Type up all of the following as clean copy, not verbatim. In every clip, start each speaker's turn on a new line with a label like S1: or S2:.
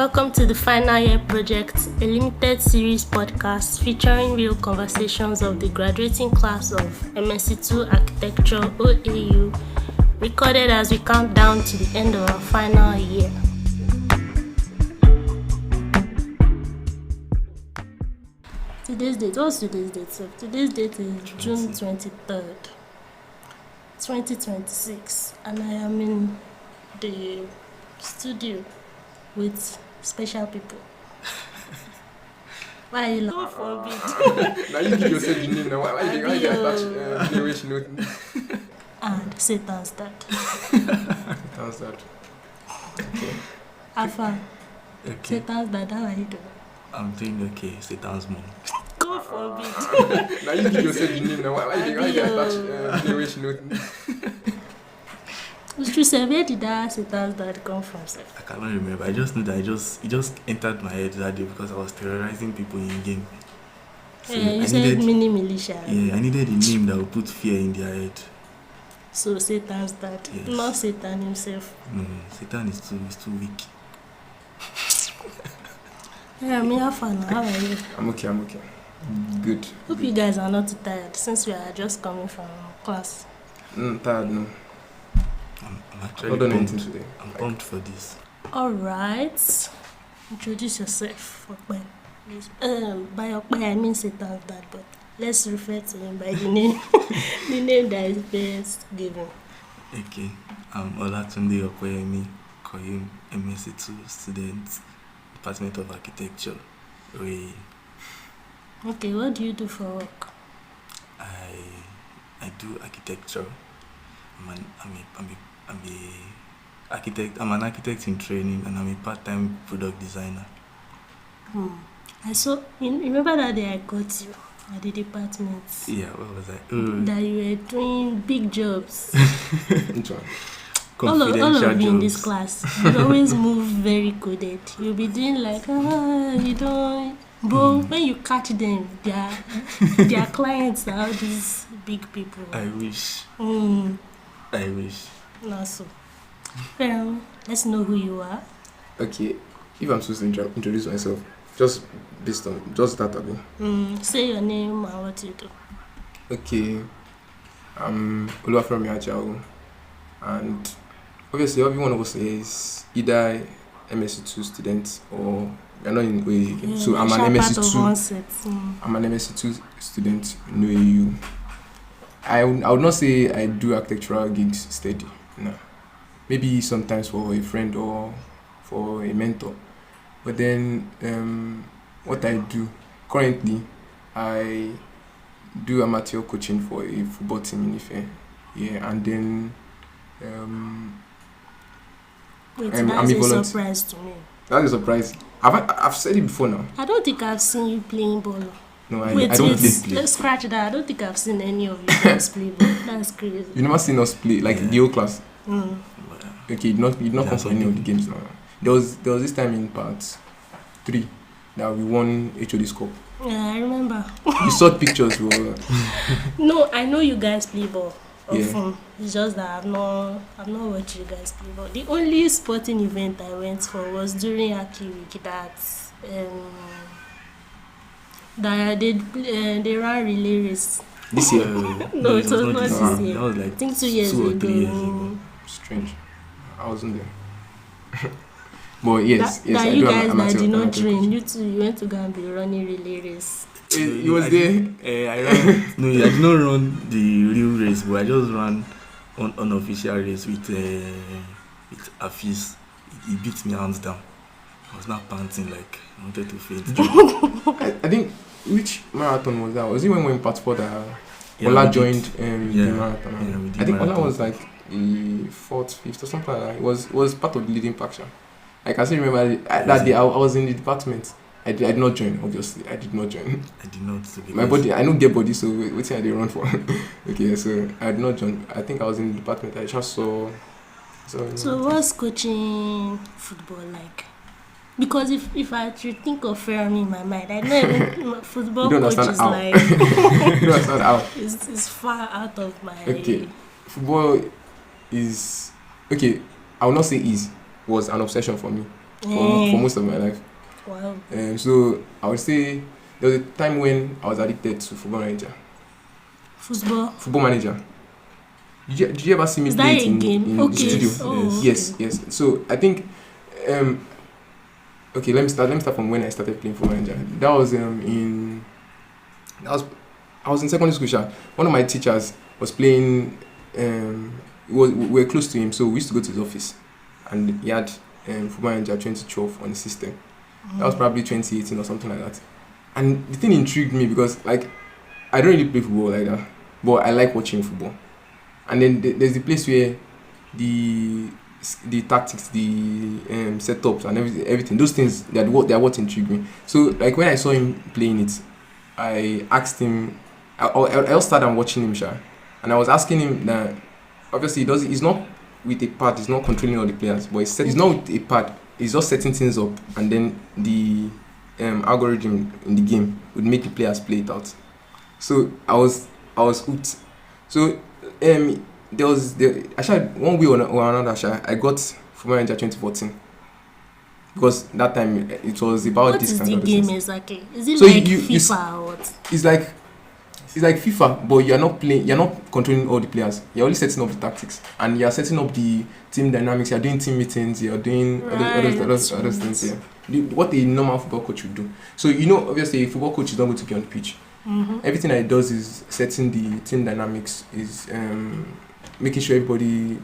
S1: Welcome to the Final Year Project, a limited series podcast featuring real conversations of the graduating class of MSc2 Architecture OAU, recorded as we count down to the end of our final year. Today's date, what's today's date? So today's date is June 23rd, 2026, and I am in the studio with special people. Why are you laughing?
S2: Now you give yourself the name now. Why you attach generation note?
S1: And Satan's dad.
S2: Satan's dad. Okay.
S1: Alpha.
S3: Okay.
S1: Satan's dad, how are you doing?
S3: I'm doing okay. Satan's mom.
S1: God forbid.
S2: Now you give yourself the name now. Why you attach generation note?
S1: It's true, sir. Where did that Satan's dad come from, sir?
S3: I cannot remember. I just know that it just entered my head that day because I was terrorizing people in game.
S1: So you said mini militia.
S3: Yeah, I needed a name that would put fear in their head.
S1: So Satan's dad,
S3: yes.
S1: Not Satan himself.
S3: No, Satan is too weak.
S1: Yeah, me have fun. How are you?
S2: I'm okay. Good.
S1: Hope you guys are not too tired since we are just coming from class.
S2: Tired, no.
S3: I'm
S2: I've
S3: actually
S2: not done
S3: pumped.
S2: anything today.
S3: I'm pumped for this.
S1: Alright. Introduce yourself, Okpe. By Okpe, I mean Satan's dad, but let's refer to him by the name the name that is best given.
S3: Okay. I'm Olatunde Okoyemi, Koyim, MSc2 student, Department of Architecture.
S1: Okay, what do you do for work?
S3: I do architecture. I'm a architect. I'm an architect in training, and I'm a part-time product designer.
S1: I saw. Remember that day I got you at the department.
S3: Yeah, what was I?
S1: That you were doing big jobs.
S2: Which one?
S1: all of you in this
S3: jobs.
S1: class, you always move very coded. You'll be doing like, you don't. But when you catch them, their clients are all these big people.
S3: I wish. I wish.
S1: Not so. Well, let's know who you are.
S2: Okay. If I'm supposed to introduce myself, just based on just that again.
S1: Say your name and what you do.
S2: Okay. I'm Feranmi and Ope, and obviously every one of us is either MSc2 student or we are not in OAU.
S1: Yeah,
S2: So I'm an
S1: MSc2.
S2: I'm an MSc2 student in OAU. I would not say I do architectural gigs steady. No. Maybe sometimes for a friend or for a mentor. But then what I do currently, I do amateur coaching for a football team in Ife. Yeah, and then
S1: Wait,
S2: I'm
S1: that's
S2: a
S1: a
S2: volunteer.
S1: surprise to me.
S2: That's a surprise. I've said it before now.
S1: I don't think I've seen you playing ball.
S2: No, I
S1: Wait,
S2: don't play.
S1: let's scratch that. I don't think I've seen any of you guys play ball. That's crazy.
S2: You never seen us play like the whole class. Okay, you did not come for any of the games now. There was this time in part 3 that we won HOD's Cup.
S1: Yeah, I remember.
S2: You saw pictures.
S1: No, I know you guys play ball
S2: Yeah.
S1: often. It's just that I've not watched you guys play ball. The only sporting event I went for was during Aki Week that they ran relay race.
S2: This year.
S1: No, it was not
S3: this
S1: this
S3: year.
S1: year.
S3: That was
S1: I
S3: like
S1: think 2 years
S3: 2 or
S1: ago.
S3: 3 years ago.
S2: Strange. I wasn't there. But yes,
S1: that
S2: I
S1: you
S2: do
S1: guys that
S2: amateur
S1: did not
S2: coaching.
S1: train, you two, you went to go and be running relay race.
S2: He was there.
S3: I ran. No, I did not run the real race, but I just ran on unofficial race with Afis. He beat me hands down. I was not panting like I wanted to faint.
S2: I think which marathon was that? Was it when we were in part 4 that
S3: Yeah,
S2: Ola
S3: we did.
S2: joined the marathon?
S3: Yeah, we did
S2: I think Ola
S3: marathon.
S2: was like 4th, 5th or something like that. It was part of the leading faction. I can still remember that day I was in the department. I did not join, obviously. I did not join.
S3: I did not. Because
S2: My body, I don't get body, so what's I did run for? Okay, so I did not join. I think I was in the department. I just saw.
S1: So what's coaching football like? Because if I should think of Feranmi in my mind, I know even football
S2: You don't
S1: coach
S2: understand
S1: is
S2: how.
S1: like
S2: You don't understand how.
S1: it's far out of my.
S2: Okay, football is okay. I will not say was an obsession for me. for most of my life.
S1: Wow.
S2: So I would say there was a time when I was addicted to Football Manager. Football Manager. Did you ever see me
S1: Is
S2: play
S1: that
S2: it
S1: a game?
S2: in the
S1: Okay.
S2: studio?
S1: Oh,
S2: Yes,
S1: okay.
S2: yes. So I think okay, let me start from when I started playing Football Manager. That was I was in secondary school. One of my teachers was playing. We were close to him, so we used to go to his office, and he had Football Manager 2012 on the system. That was probably 2018 or something like that. And the thing intrigued me because, like, I don't really play football like that, but I like watching football. And then there's the place where the tactics, the setups, and everything. Those things they are what intrigued me. So, like, when I saw him playing it, I asked him. I started watching him, and I was asking him that obviously he's not with a pad, he's not controlling all the players, but he's not with a pad, he's just setting things up, and then the algorithm in the game would make the players play it out. So I was hooked. So actually one way or another, I got Football Manager 2014 because that time it was about
S1: What
S2: this
S1: is
S2: kind
S1: the
S2: of
S1: game
S2: things.
S1: exactly? Is it
S2: So
S1: like
S2: you
S1: FIFA or what?
S2: It's like FIFA, but you're not controlling all the players. You're only setting up the tactics, and you're setting up the team dynamics. You're doing team meetings. You're doing other things. Yeah, what a normal football coach would do. So obviously, a football coach is not going to be on the pitch.
S1: Mm-hmm.
S2: Everything that he does is setting the team dynamics, is making sure everybody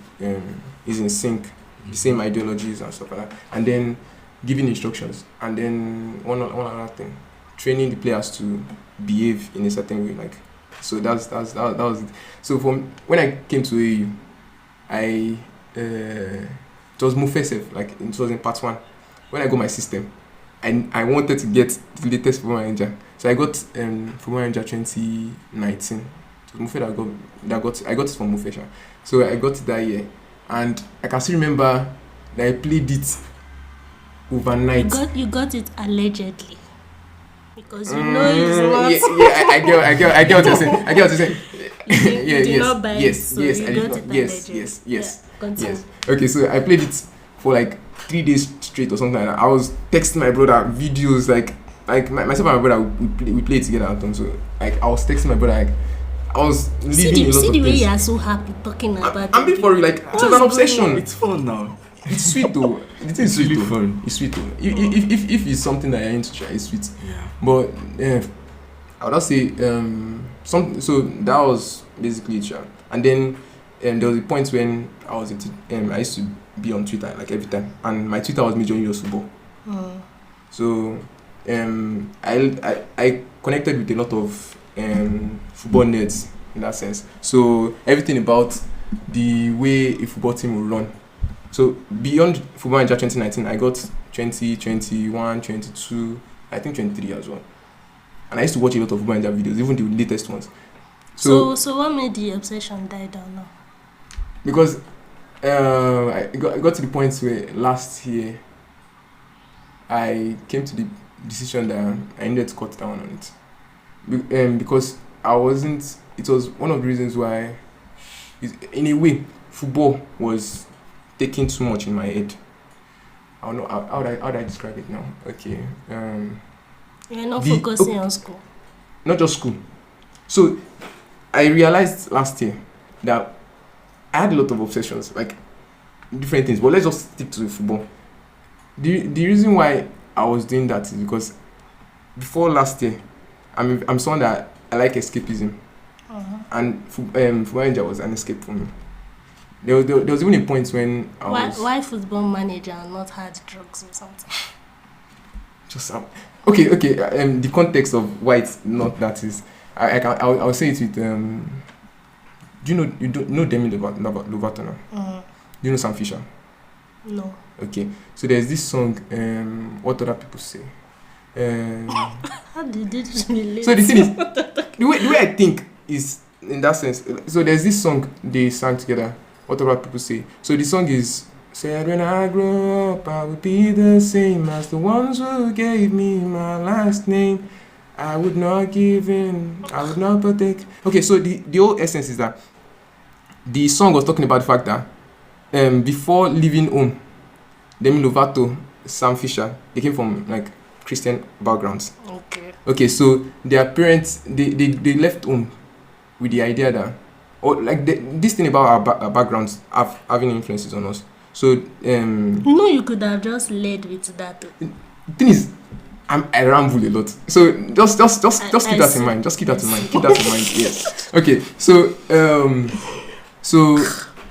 S2: is in sync, the same ideologies and stuff like that, and then giving instructions, and then one other thing, training the players to behave in a certain way. Like, so that was it. So from when I came to AU, it was Mufesef, like it was in part 1. When I got my system, and I wanted to get the latest Football Manager, so I got Football Manager 2019. So Mufesef I got it from Mufesef. So I got it that year, and I can still remember that I played it overnight.
S1: You got it allegedly. Because you know it's not.
S2: I get what you're saying.
S1: You did not buy it, so you got it allegedly.
S2: Yes.
S1: Yeah,
S2: Okay, so I played it for like 3 days straight or something like that. I was texting my brother videos, like myself and my brother we played together at home. So like I was texting my brother, like I was leaving a lot of things.
S1: See the way you are so happy talking about
S2: I'm being for you, like it's an obsession.
S3: It's fun now.
S2: It's sweet though. It's
S3: really fun.
S2: It's sweet though. If it's something that you're into, it's sweet.
S3: Yeah.
S2: But I would just say so that was basically it. And then there was a point when I used to be on Twitter like every time, and my Twitter was majorly just football. So I connected with a lot of football nerds in that sense. So everything about the way a football team will run. So beyond Football Manager 2019, I got 20, 21, 22, I think 23 as well. And I used to watch a lot of Football Manager videos, even the latest ones.
S1: So what made the obsession die down now?
S2: Because I got to the point where last year I came to the decision that I needed to cut down on it. Because it was one of the reasons why, in a way, football was taking too much in my head. I don't know how would I describe it now. Okay.
S1: You're not focusing on school.
S2: Not just school. So I realized last year that I had a lot of obsessions, like different things. But let's just stick to the football. The reason why I was doing that is because before last year, I'm someone that I like escapism, and Football Manager was an escape for me. There was even a point when
S1: why Football Manager and not hard drugs or something?
S2: Just okay. The context of why it's not that is I'll say it with do you know Demi Lovato now? Do you know Sam Fisher?
S1: No.
S2: Okay, so there's this song What Other People Say.
S1: How did it relate?
S2: So the thing is, the way I think is in that sense. So there's this song they sang together. What Other People Say. So the song is said when I grow up I will be the same as the ones who gave me my last name. I would not give in, I would not partake. Okay, so the whole essence is that the song was talking about the fact that before leaving home, Demi Lovato Sam Fisher. They came from like Christian backgrounds.
S1: Okay.
S2: Okay, so their parents they left home with the idea that, or like this thing about our backgrounds having influences on us. So
S1: You could have just led with that.
S2: the thing is, I ramble a lot. So just keep that in mind. Just keep that in mind. Keep that in mind. Yes. Okay. So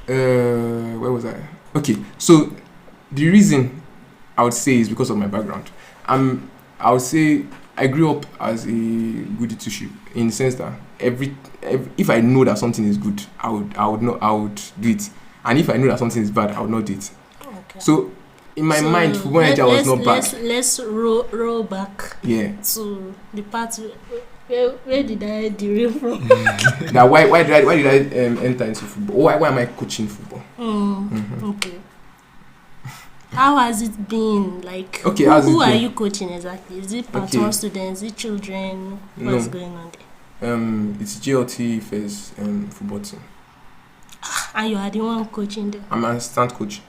S2: where was I? Okay. So the reason I would say is because of my background. I would say I grew up as a goody two shoe in the sense that every if I know that something is good, I would do it, and if I know that something is bad, I would not do it.
S1: Okay.
S2: So in my mind, football manager was not bad.
S1: Let's roll back.
S2: Yeah.
S1: To the part where did I derail from?
S2: That why did I enter into football? Why am I coaching football?
S1: Okay. How has it been? Like,
S2: Okay,
S1: who are you coaching exactly? Is it part 1 students? Is it children? What's going on there?
S2: It's GLT first football team.
S1: And you are the one coaching them?
S2: I'm an assistant coach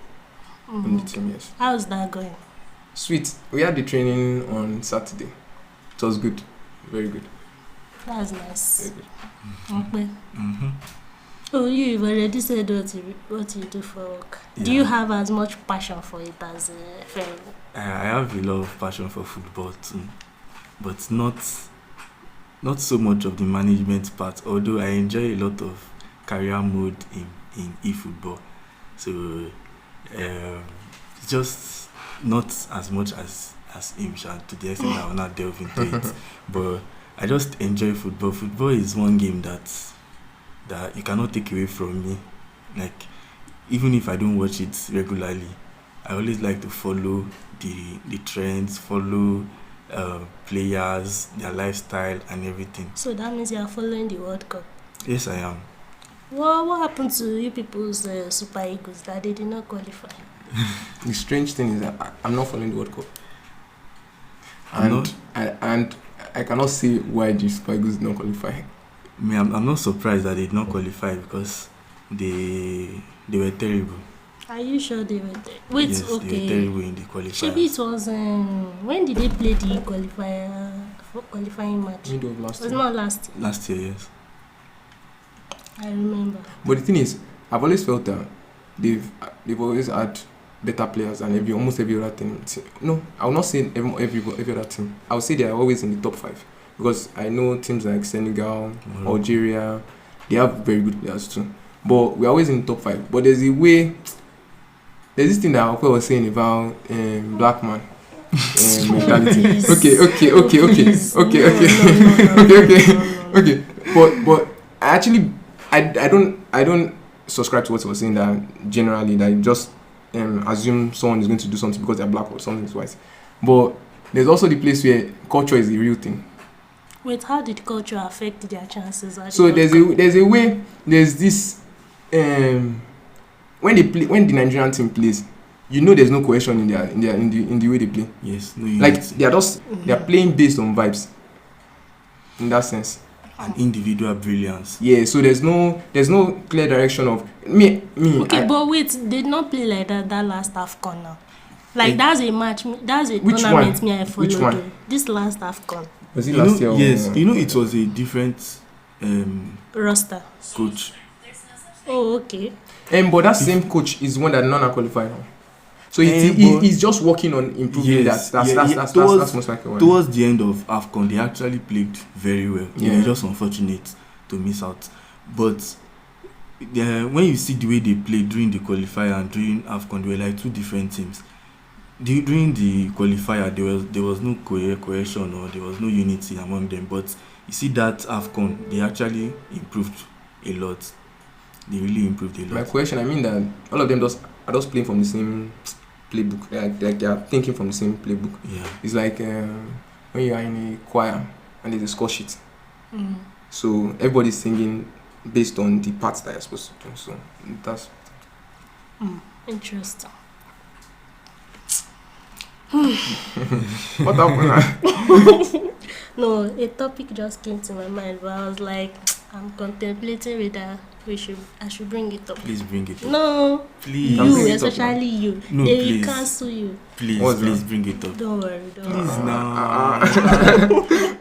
S2: in the team, yes.
S1: How's that going?
S2: Sweet. We had the training on Saturday. It was good. Very good.
S1: That's nice.
S2: Very good.
S1: Okay.
S3: Mm-hmm.
S1: Oh, you've already said what you do for work.
S3: Yeah.
S1: Do you have as much passion for it as Feranmi?
S3: I have a lot of passion for football too, but not so much of the management part. Although I enjoy a lot of career mode in eFootball, so just not as much as him, to the extent that I will not delve into it. But I just enjoy football. Football is one game that you cannot take away from me. Like, even if I don't watch it regularly, I always like to follow the trends, follow players, their lifestyle and everything.
S1: So that means you are following the World Cup.
S3: Yes, I am.
S1: What happened to you people's Super Eagles that they did not qualify?
S2: The strange thing is that I'm not following the World Cup.
S3: And
S2: I cannot say why the Super Eagles did not qualify.
S3: I'm not surprised that they did not qualify because they were terrible.
S1: Are you sure they were there? Wait,
S3: yes,
S1: okay.
S3: They were terrible in the qualifiers.
S1: Maybe it was when did they play the qualifying match?
S2: Middle of last
S1: It was
S2: year.
S1: not last year.
S3: Last year, yes.
S1: I remember.
S2: But the thing is, I've always felt that they've always had better players than almost every other team. No, I will not say every other team. I would say they are always in the top 5 because I know teams like Senegal, Algeria, they have very good players too. But we're always in the top 5. But there's this thing that Ope was saying about black man mentality. Okay. But I don't subscribe to what he was saying, that generally that you just assume someone is going to do something because they're black or something is white. But there's also the place where culture is the real thing.
S1: Wait, how did culture affect their chances?
S2: So there's a way. There's this when the Nigerian team plays, there's no cohesion in the way they play.
S3: Yes, no
S2: like
S3: unity.
S2: they are playing based on vibes. In that sense.
S3: An individual brilliance.
S2: Yeah, so there's no clear direction of me.
S1: Okay, but wait, they did not play like that last AFCON now. Like that's a match. That's a tournament me I followed.
S2: Which one?
S1: This last AFCON.
S2: Was it last year?
S3: Yes, it was a different
S1: roster
S3: coach.
S1: Oh, okay.
S2: But that same coach is one that none qualified now. So he's just working on improving that. That's most likely one.
S3: Towards the end of AFCON, they actually played very well.
S2: Yeah.
S3: They were just unfortunate to miss out. But when you see the way they played during the qualifier and during AFCON, they were like two different teams. During the qualifier, there was no cohesion or there was no unity among them. But you see that AFCON, they actually improved a lot. They really improved a lot.
S2: My question, I mean that all of them are just playing from the same playbook. Like they are thinking from the same playbook.
S3: Yeah.
S2: It's like when you are in a choir and there's a score sheet. So everybody's singing based on the parts that you're supposed to do. So that's
S1: interesting.
S2: What happened?
S1: No, a topic just came to my mind, but I was like, I'm contemplating whether I should bring it up.
S3: Please bring it up.
S1: No,
S3: Please.
S2: Bring
S1: you,
S2: it up
S1: especially you.
S3: No,
S1: They
S3: please.
S1: will cancel you.
S3: Please,
S2: What's
S3: please
S2: that?
S3: bring it up.
S1: Don't worry, don't
S3: Please
S1: worry.
S3: now.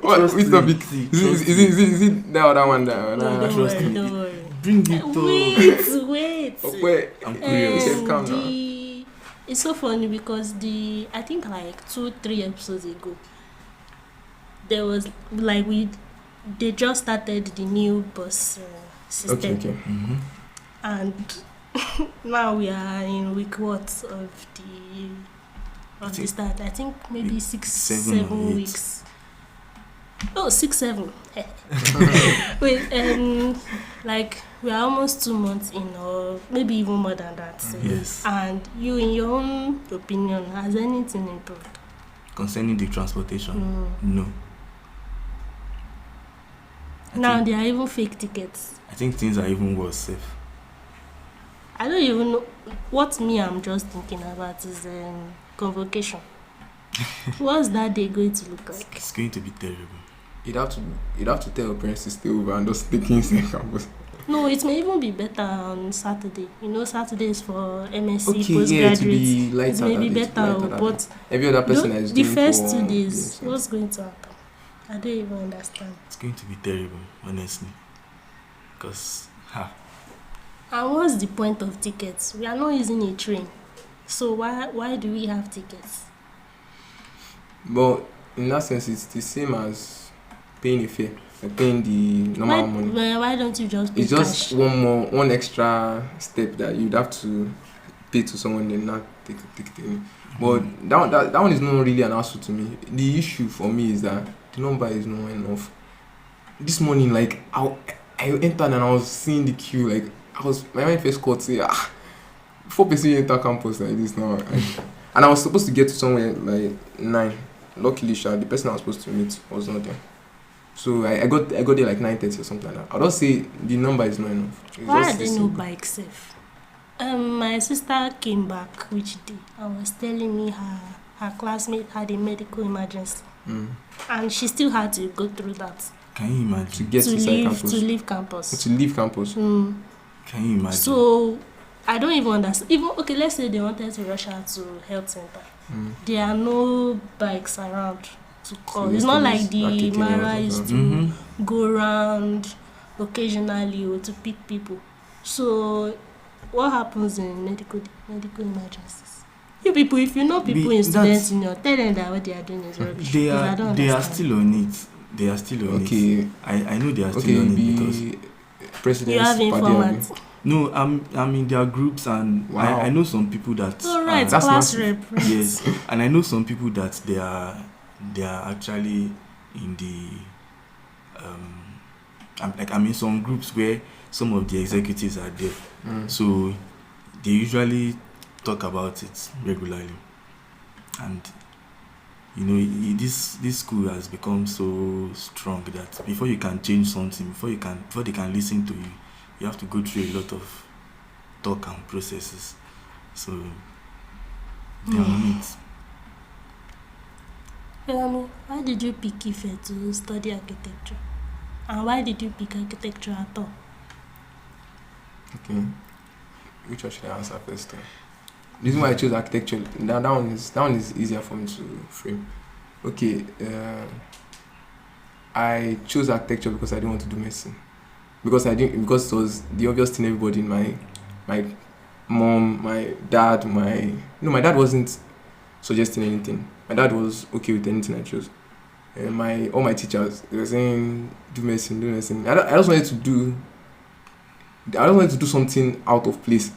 S2: What?
S3: Trust
S2: Which
S3: me.
S2: topic?
S3: See,
S2: Is
S3: trust
S2: it that other one? That
S1: No, don't
S3: trust
S1: worry,
S3: me.
S1: don't worry.
S3: Bring it up.
S1: Wait.
S2: Okay.
S3: I'm curious.
S2: Just calm down.
S1: It's so funny because I think like 2-3 episodes ago, there was like they just started the new bus system,
S2: Okay.
S3: Mm-hmm.
S1: and now we are in week what of the start. I think maybe
S3: 7 or
S1: 7
S3: 8.
S1: weeks. Oh, 6-7. Wait, like we are almost 2 months in, or maybe even more than that.
S3: Yes.
S1: And you, in your own opinion, has anything improved?
S3: Concerning the transportation,
S1: No.
S3: no.
S1: Now there are even fake tickets.
S3: I think things are even worse. Safe.
S1: I don't even know what I'm just thinking about is convocation. What's that day going to look like?
S3: It's going to be terrible.
S2: You'd have to tell your parents to stay over and just take things in campus.
S1: No, it may even be better on Saturday. You know, Saturday is for MSc
S2: Okay,
S1: postgraduates.
S2: yeah, to be lighter.
S1: It may be
S2: than it,
S1: better,
S2: lighter than
S1: but
S2: every other person that is
S1: the
S2: doing
S1: first
S2: for
S1: 2 days,
S2: this,
S1: what's going to happen? I don't even understand.
S3: It's going to be terrible, honestly. Because,
S1: And what's the point of tickets? We are not using a train, so why do we have tickets?
S2: But in that sense, it's the same as paying a fare, like paying the normal money.
S1: Why don't you just pay
S2: It's just
S1: cash?
S2: one extra step that you'd have to pay to someone and not take it in. But that one is not really an hassle to me. The issue for me is that the number is not enough. This morning, like I entered and I was seeing the queue, like my mind first caught say, 4 person enter campus like this now. And I was supposed to get to somewhere like 9. Luckily, the person I was supposed to meet was not there. So I got there like 9:30 or something like that. I'll just say the number is not enough. It's
S1: Why
S2: just
S1: are there no bikes safe? My sister came back which day and was telling me her classmate had a medical emergency, and she still had to go through that
S3: can you
S2: to
S3: imagine?
S2: get inside campus.
S1: to leave campus.
S2: To leave campus.
S1: Mm.
S3: Can you imagine?
S1: So I don't even understand. Even okay, let's say they wanted to rush her to health center. There are no bikes around to call.
S2: So
S1: It's not like
S2: start
S1: the
S2: kicking
S1: Mara
S2: out
S1: used
S2: of
S1: to
S3: Mhm.
S1: go around occasionally or to pick people. So what happens in medical emergencies? You people, if you know people in students union, tell them that what they are doing is rubbish.
S3: They
S1: because I
S3: are
S1: don't
S3: they are
S1: understand.
S3: still on it. They are still on it.
S2: Okay.
S3: I know they are still
S2: Okay,
S3: on it because
S2: be president's
S1: You have
S2: party,
S1: informants.
S3: no, I'm in their groups and
S2: Wow.
S3: I know some people that
S1: All right,
S2: that's
S1: class
S2: massive.
S1: rep.
S3: yes, and I know some people that they are actually in the I'm in some groups where some of the executives are there, so they usually talk about it regularly, and you know this school has become so strong that before you can change something, before they can listen to you, you have to go through a lot of talk and processes. So they are on it.
S1: Feranmi, why did you pick Ife to study architecture? And why did you pick architecture at all?
S2: Okay. Which one should I answer first? The reason why I chose architecture, that one is easier for me to frame. Okay, I chose architecture because I didn't want to do medicine. Because it was the obvious thing everybody in my mom, my dad, my dad wasn't suggesting anything. My dad was okay with anything I chose. All my teachers, they were saying do medicine. I just wanted to do something out of place.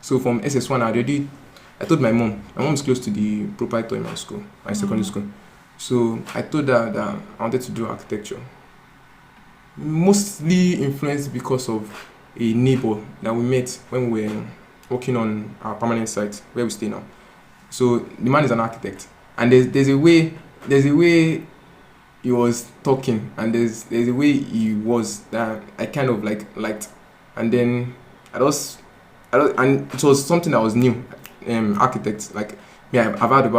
S2: So from SS1 I told my mom is close to the proprietor in my school, my secondary school. So I told her that I wanted to do architecture. Mostly influenced because of a neighbor that we met when we were working on our permanent site where we stay now. So the man is an architect, and there's a way he was talking, and there's a way he was that I kind of liked, and then and it was something that was new. Architects, like I've heard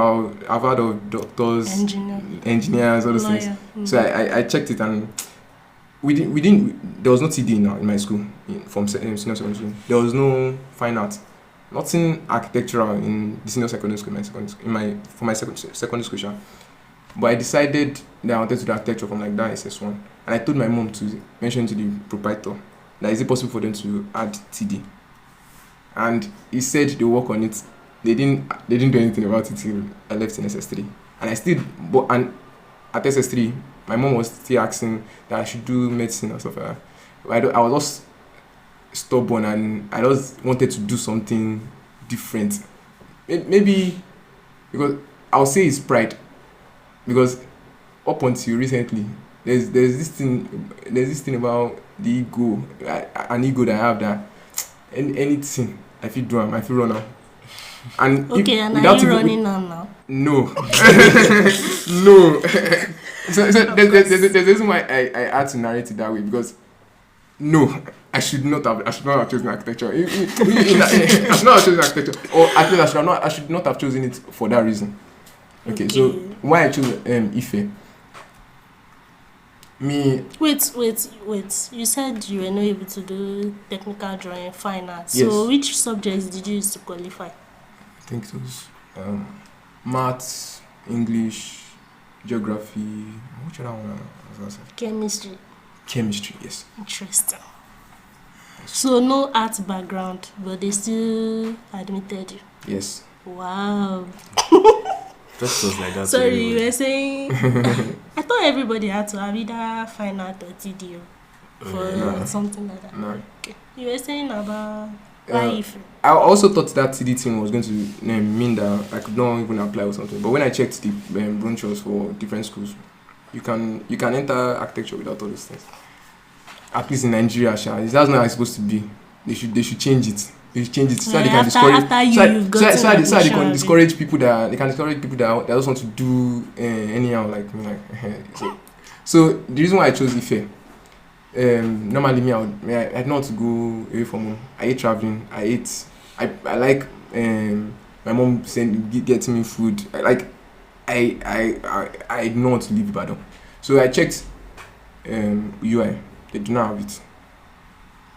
S2: of doctors, engineers, all those things. So I checked it, and There was no TD in my school from senior secondary school. There was no fine art, nothing architectural in the senior secondary school. For my secondary school, sha. But I decided that I wanted to do architecture from like that SS1, and I told my mom to mention to the proprietor that is it possible for them to add TD, and he said they work on it. They didn't do anything about it till I left in SS3, and I still and at SS3 my mom was still asking that I should do medicine or stuff like that. But I was just stubborn, and I just wanted to do something different. Maybe because I'll say it's pride, because up until recently there's this thing about the ego, an ego that I have, that anything I feel do, I feel run out. And
S1: okay, and are you running now?
S2: No. No. so there's a reason why I had to narrate it that way, because no, I should not have chosen architecture. I should not have chosen architecture, or at least I should not have chosen it for that reason. Okay. So why I chose Ife? Wait.
S1: You said you were not able to do technical drawing, fine art.
S2: Yes.
S1: So which subjects did you use to qualify?
S2: I think it was maths, English, geography. Which other one was that? Chemistry, yes.
S1: Interesting. So no art background, but they still admitted you.
S2: Yes.
S1: Wow.
S3: Just was like that.
S1: Sorry, you were saying. I thought everybody had to have either fine art or TDO for something like that.
S2: No.
S1: Okay. You were saying about why Ife.
S2: I also thought that TD thing was going to mean that I could not even apply or something. But when I checked the brochures for different schools, you can enter architecture without all those things. At least in Nigeria, that's not how it's supposed to be. They should change it. They should change it so they can discourage people that just want to do anyhow like me. So the reason why I chose Ife. Normally I don't want to go away from home. I hate traveling. I like my mom getting me food. I don't want to leave Ibadan. So I checked UI. They do not have it.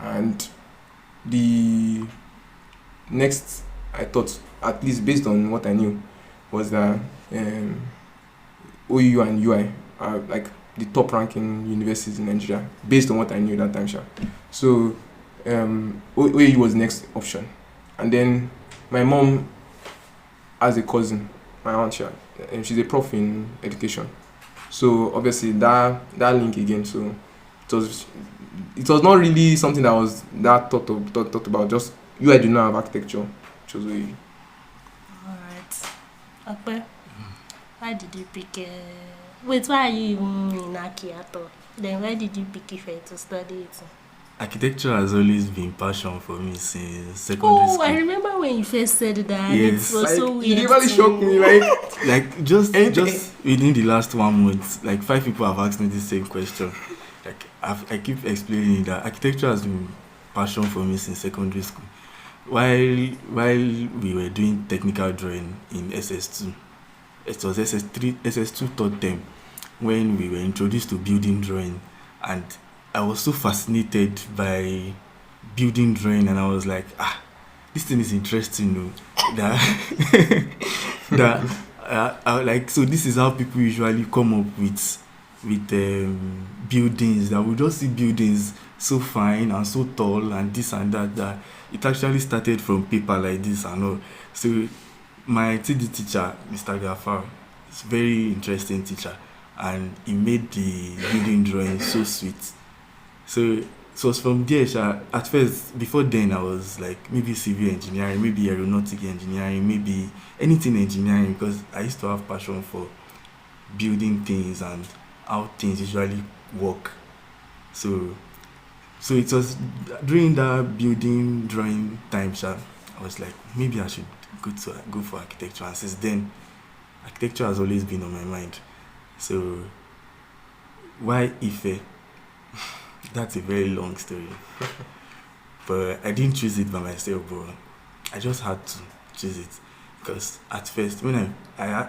S2: And the next, I thought, at least based on what I knew, was that OU and UI are like the top ranking universities in Nigeria, based on what I knew that time. So OAU was the next option. And then my mom has a cousin, my aunt, and she's a prof in education. So obviously that link again. So it was not really something that was that thought about. Just UI do not have architecture, chose OAU.
S1: Alright. Ope, why did you pick? Wait, why are you even in Akiato? Then why did you pick Ife to study it?
S3: Architecture has always been passion for me since secondary school.
S1: I remember when you first said that.
S3: Yes.
S1: It was so weird.
S2: You really shocked me,
S3: like just within the last 1 month, like 5 people have asked me the same question. Like I keep explaining that architecture has been passion for me since secondary school. While we were doing technical drawing in SS2, it was SS2 third term when we were introduced to building drawing, and I was so fascinated by building drawing, and I was like, this thing is interesting, so this is how people usually come up with buildings. That we just see buildings so fine and so tall and this and that it actually started from paper like this and all. So my TD teacher, Mr. Gafar, is a very interesting teacher, and he made the building drawing so sweet. So it was from there. At first, before then, I was like maybe civil engineering, maybe aeronautic engineering, maybe anything engineering, because I used to have passion for building things and how things usually work. So it was during that building drawing time, I was like, maybe I should go for architecture. And since then, architecture has always been on my mind. So why Ife? That's a very long story. But I didn't choose it by myself, but I just had to choose it. Because at first, when I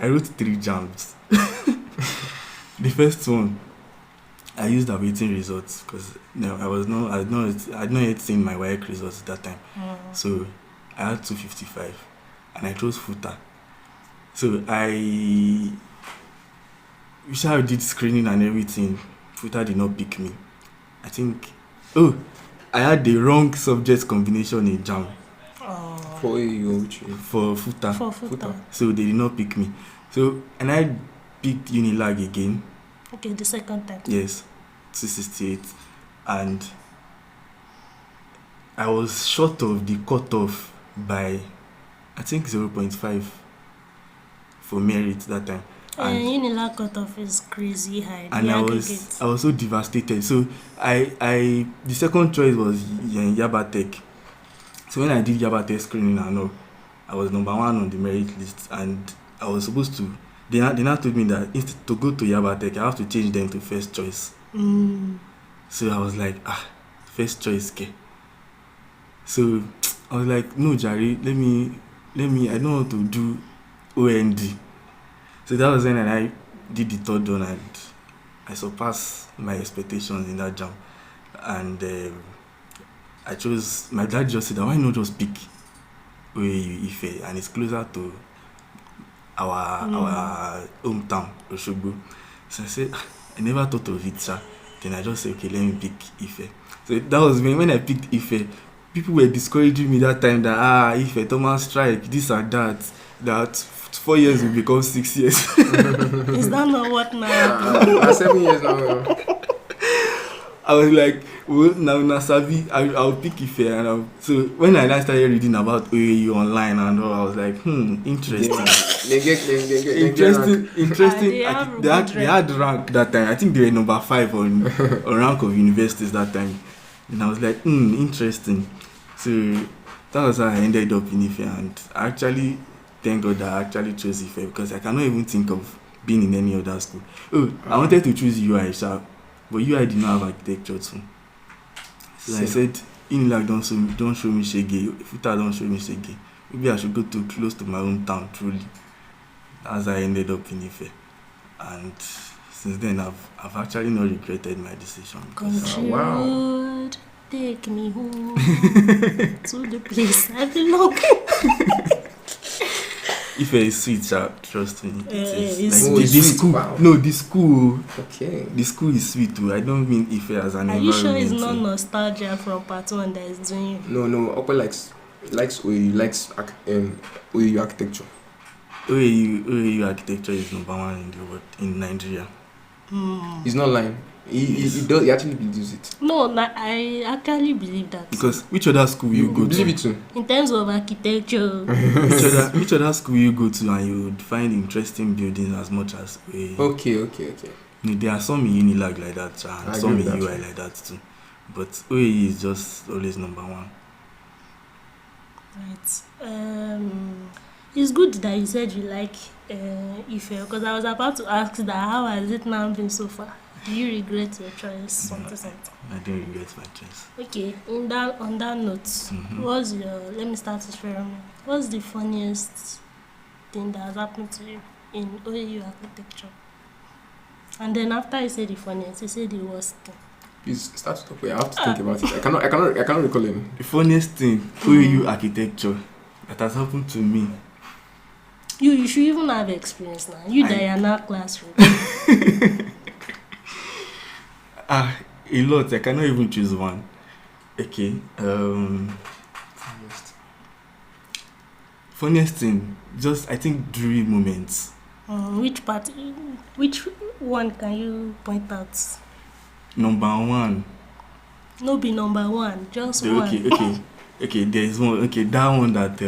S3: wrote 3 jams. The first one I used awaiting results because I'd not yet seen my WAEC results at that time. So I had 255 and I chose FUTA. So which I did screening and everything. FUTA did not pick me. I think I had the wrong subject combination in JAM.
S2: For AU,
S3: for FUTA.
S1: For FUTA.
S3: So they did not pick me. So and I picked Unilag again.
S1: Okay, the second time.
S3: Yes, 268, and I was short of the cutoff by I think 0.5 for merit that time. And
S1: Unilag cutoff is crazy high.
S3: and I was so devastated. So the second choice was Yaba Tech. So when I did Yaba Tech screening, I was number 1 on the merit list, and I was supposed to. They now told me that instead to go to Yaba Tech, I have to change them to first choice. So I was like, first choice, okay. So I was like, no, Jerry, let me. I don't want to do OND. So that was when I did the third one, and I surpassed my expectations in that jam. And I chose. My dad just said, why not just pick OAU Ife, and it's closer to our hometown, Oshogbo. So I said, I never thought of it, sir. Then I just said, okay, let me pick Ife. So that was when I picked Ife. People were discouraging me that time that Ife, Thomas strike, this and that 4 years will become 6 years.
S1: Is that not what now?
S2: 7 years now.
S3: I was like, well, now Nasabi, I'll pick Ife. And so when I started reading about OAU online and all, I was like, interesting. Interesting. They had rank that time. I think they were number 5 on rank of universities that time. And I was like, interesting. So that was how I ended up in Ife. And I actually thank God that I actually chose Ife, because I cannot even think of being in any other school. I wanted to choose UI, but UI did not have architecture too. So I said, Unilag don't show me Shege. FUTA don't show me Shege. Maybe I should go to close to my hometown, truly. As I ended up in Ife. And since then, I've actually not regretted my decision.
S1: Wow. Take me home to the place I belong.
S3: Ife is sweet, trust me.
S1: It's
S3: school.
S2: Wow.
S3: No, the school.
S2: Okay.
S3: The school is sweet too. I don't mean Ife as an
S1: Are
S3: environment.
S1: you sure it's not nostalgia from part 1 that is doing you?
S2: No. Ope likes OAU, likes OAU architecture.
S3: OAU architecture is number 1 in the world, in Nigeria.
S2: He's not lying. He actually believes it.
S1: No, I actually believe that.
S3: Because which other school you go
S2: believe
S3: to?
S2: it too.
S1: In terms of architecture.
S3: which other school you go to and you would find interesting buildings as much as OAU?
S2: Okay.
S3: There are some in Unilag like that, and some in
S2: that.
S3: UI like that too. But OAU is just always number 1.
S1: Right. It's good that you said you like Ife, because I was about to ask that how has it now been so far? Do you regret your choice? Something.
S3: I don't regret my choice.
S1: Okay, on that note, let me start with Feranmi. What's the funniest thing that has happened to you in OAU architecture? And then after you say the funniest, you say the worst thing.
S2: Please start to talk. I have to think about it. I cannot recall any.
S3: The funniest thing, OAU architecture, that has happened to me.
S1: You should even have experience now. That are now classroom.
S3: A lot. I cannot even choose one. Okay. Funniest thing, just I think dreary moments.
S1: Which one can you point out?
S3: Number 1.
S1: No, be number 1. Just one.
S3: Okay. There is one. Okay, that one that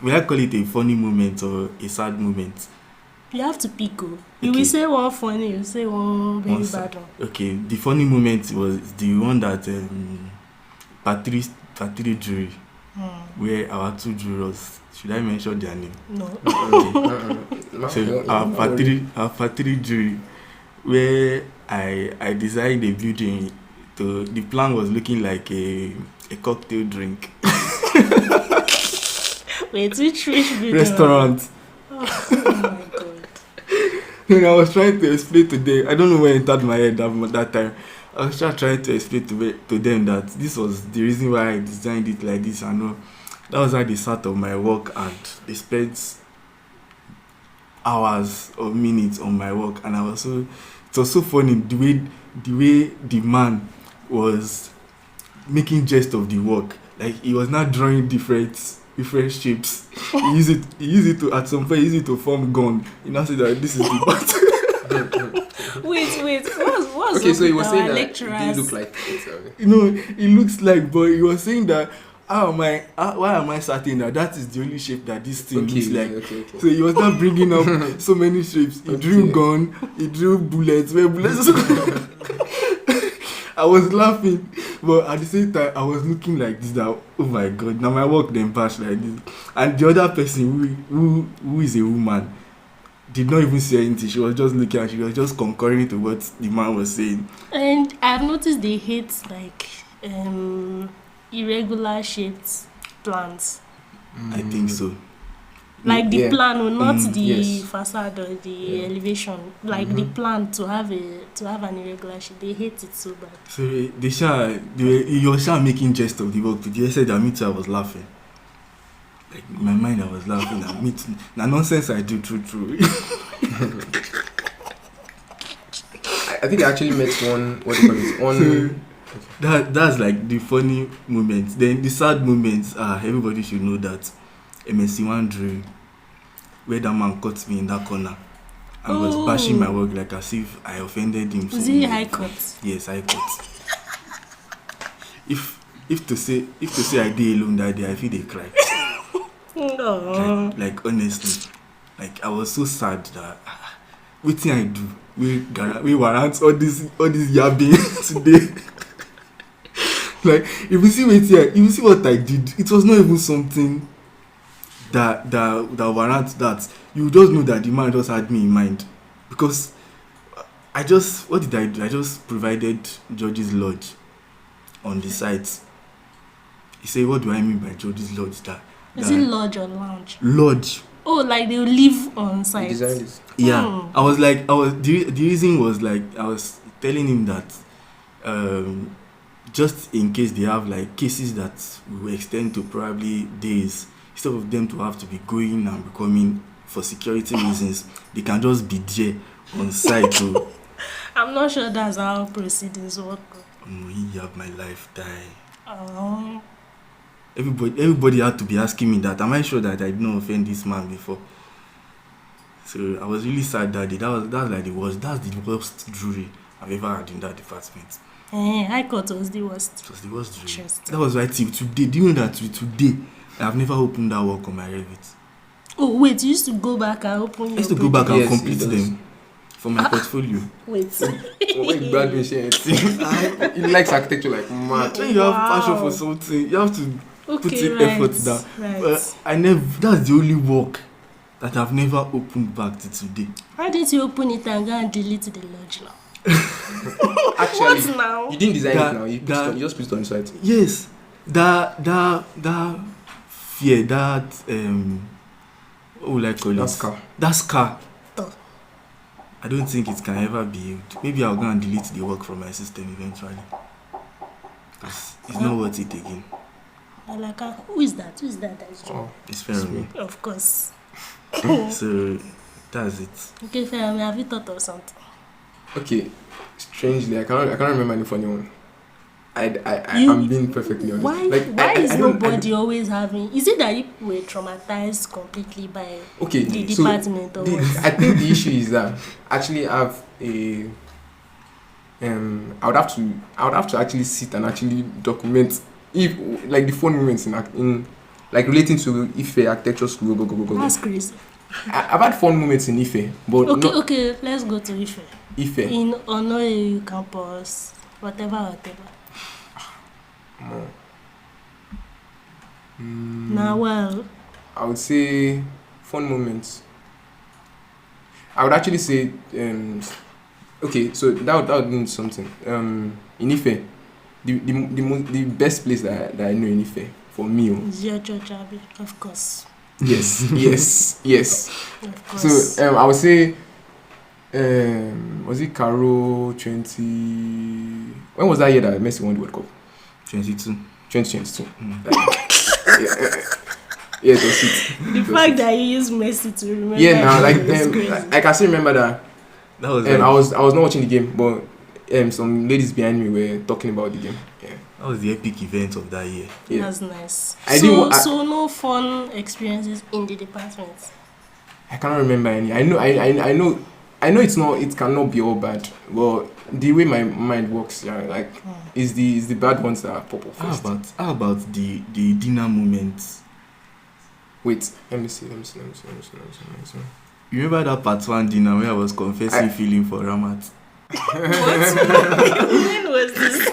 S3: will I call it a funny moment or a sad moment?
S1: You have to pick. You will say one funny, you say one very bad one.
S3: Okay, the funny moment was the one that Patri jury, where our 2 jurors, should I mention their name?
S1: No.
S3: Okay. So our Patri jury, where I designed a building. The plan was looking like a cocktail drink.
S1: Wait, which building?
S3: Restaurant.
S1: Oh my God.
S3: When I was trying to explain to them, I don't know where it entered my head that time. I was just trying to explain to them that this was the reason why I designed it like this and all. That was how they start of my work, and they spent hours or minutes on my work, and it was so funny the way the man was making jest of the work. Like he was not drawing different shapes. He used it to at some point he used it to form gun. He now said that this is the part.
S1: Wait. What's
S2: Okay, so he was
S1: our
S2: saying that
S1: lecturers?
S2: it didn't look like it.
S3: You know, it looks like, but he was saying that why am I certain that is the only shape that this thing looks like?
S2: Okay.
S3: So he was not bringing up so many shapes. He drew gun, he drew bullets. Where bullets? I was laughing, but at the same time, I was looking like this. That oh my god, now my work then passed like this. And the other person who is a woman did not even say anything. She was just looking and she was just concurring to what the man was saying.
S1: And I've noticed they hate like irregular shaped plants.
S3: I think so.
S1: Like the plan, not the
S2: yes.
S1: facade or the elevation. Like the plan to have an irregular shape. They hate it so bad.
S3: So you were making jest of the work. They said that me too, I was laughing. Like in my mind, I was laughing. And me too. Now nonsense I do true.
S2: I think I actually met one. What do you call it? One.
S3: That's like the funny moments. Then the sad moments. Everybody should know that MSC1 drill, where that man caught me in that corner and was bashing my work like as if I offended him.
S1: Is he high court?
S3: Yes, high court. If to say I did alone that day, I feel they cry.
S1: No.
S3: Like honestly, like I was so sad that what thing I do we warrant all this yabbing today. Like if you see what I did, it was not even something that warrants that. You just know that the man just had me in mind, because what did I do? I just provided George's Lodge on the site. He said, what do I mean by George's Lodge?
S1: Is it lodge or lounge?
S3: Lodge.
S1: Oh, like they live on site.
S2: Designed this.
S3: Yeah. The reason was like I was telling him that just in case they have like cases that will extend to probably days, instead of them to have to be going and becoming for security reasons, they can just be there on site. So
S1: I'm not sure that's how proceedings work.
S3: You have my life die.
S1: Oh.
S3: Everybody had to be asking me that. Am I sure that I did not offend this man before? So I was really sad that day. That's the worst jury I've ever had in that department.
S1: I thought it was the worst.
S3: It was the worst jury. That was why till today. Do you know that till today I have never opened that work on my Revit?
S1: Oh wait, you used to go back and open your
S3: go back and
S2: Yes,
S3: complete
S2: he does.
S3: them for my portfolio.
S1: Wait.
S2: When Brad was saying he likes architecture like mad.
S3: When you have passion for something, you have to put in effort down.
S1: Right.
S3: But that's the only work that I've never opened back to today.
S1: Why didn't you open it and go and delete the lodge now?
S2: Actually,
S1: What now?
S2: you didn't design it now. You just put it on the site.
S3: Yes, that fear, what would I call it? That scar.
S1: Oh.
S3: I don't think it can ever be healed. Maybe I'll go and delete the work from my system eventually. Because it's not worth it again.
S1: I like, who is that? Who is that? That is John.
S3: It's Feranmi.
S1: Of course.
S3: So that's it.
S1: Okay, Feranmi, have you thought of something?
S2: Okay, strangely, I can't remember any funny one. I'm being perfectly honest.
S1: Why is nobody always having? Is it that you were traumatized completely by the department or what?
S2: I think the issue is that actually I have a I would have to actually sit and actually document if like the fun moments in like relating to Ife architecture school. Go.
S1: That's crazy.
S2: I've had fun moments in Ife, but
S1: Okay, let's go to Ife. In Onoye campus, whatever. Now, well,
S2: I would say fun moments. I would actually say, okay, so that would mean something. In Ife, the best place that I know in Ife for me
S1: is your church, Abi, of course.
S2: Yes.
S1: Of course.
S2: So I would say Was it Caro 20? When was that year that Messi won the World Cup? 2022. Yeah, it was it.
S1: The fact that you use Messi to remember.
S2: Yeah, now
S1: I
S2: can still remember that.
S3: That was
S2: I was not watching the game, but some ladies behind me were talking about the game. Yeah.
S3: That was the epic event of that year.
S2: Yeah.
S1: That's nice.
S2: So
S1: no fun experiences in the department.
S2: I cannot remember any. I know it's not. It cannot be all bad. But the way my mind works, yeah, like is the bad ones that pop up first.
S3: How about the dinner moments?
S2: Wait, let me see.
S3: You remember that part 1 dinner where I was confessing feeling for Ramat?
S1: When was this?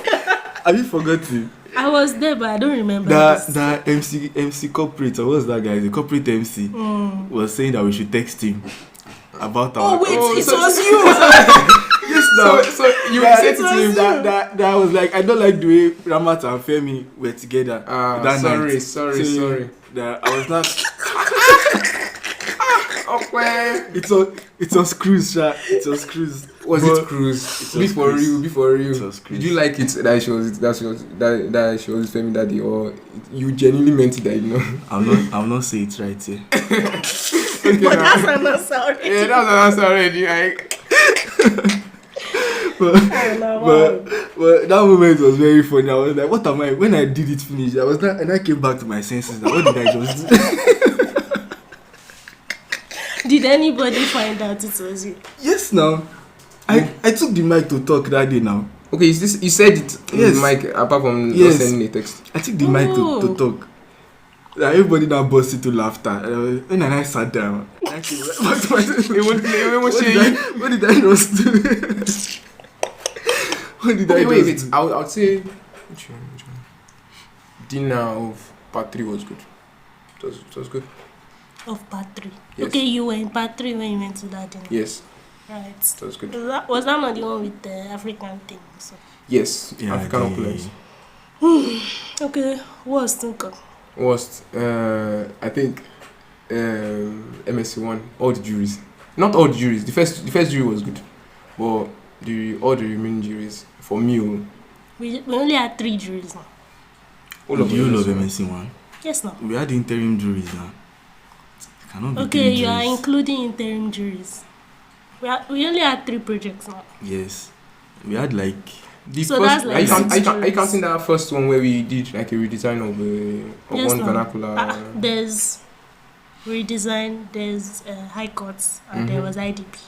S3: Have you forgotten?
S1: I was there, but I don't remember.
S3: That MC corporate, or what's that guy? The corporate MC was saying that we should text him about our.
S1: Oh wait, it was you.
S2: Yes, no. So you said to him
S3: that I was like, I don't like the way Ramat and Femi were together.
S2: Sorry.
S3: That I was not. It was cruise, Sha. It was cruise.
S2: Was it cruise? Be for real.
S3: It was cruise.
S2: Did you like it that she was Femi that day, or you genuinely meant it that you know?
S3: I'll not say it right here.
S2: Okay,
S1: But that's an answer already.
S2: Yeah, that's an answer already.
S3: But that moment was very funny. I was like, what am I? When I did it finish, and I came back to my senses. Like, what did I just do?
S1: Did anybody find out it was you?
S3: Yes, now. I took the mic to talk that day now.
S2: Okay, is this you said it in the mic apart from just sending a text?
S3: I took the mic to talk. Like, everybody now burst into laughter. When I sat down, I came back to my senses. What did I just do?
S2: Wait. I would say which one? Dinner of part 3 was good. It was good.
S1: Of part 3.
S2: Yes.
S1: Okay, you were in part 3 when you went to that dinner.
S2: Yes.
S1: Right.
S2: That was good.
S1: Was that not the one with the African thing? So.
S2: Yes. Yeah, African opulence.
S1: Okay. Worst thinker.
S2: Worst. I think MSC won all the juries. Not all the juries. The first jury was good, but all the remaining juries for me.
S1: We only had 3 juries now.
S3: Do you love MSC one?
S1: Yes, no.
S3: We had interim juries now. It cannot be
S1: okay, you
S3: juries.
S1: are including interim juries. We only had 3 projects now.
S3: Yes, we had like.
S1: That's like
S2: are you counting that first one where we did like a redesign of
S1: yes,
S2: one
S1: no.
S2: vernacular?
S1: There's redesign, there's high courts, and there was IDP.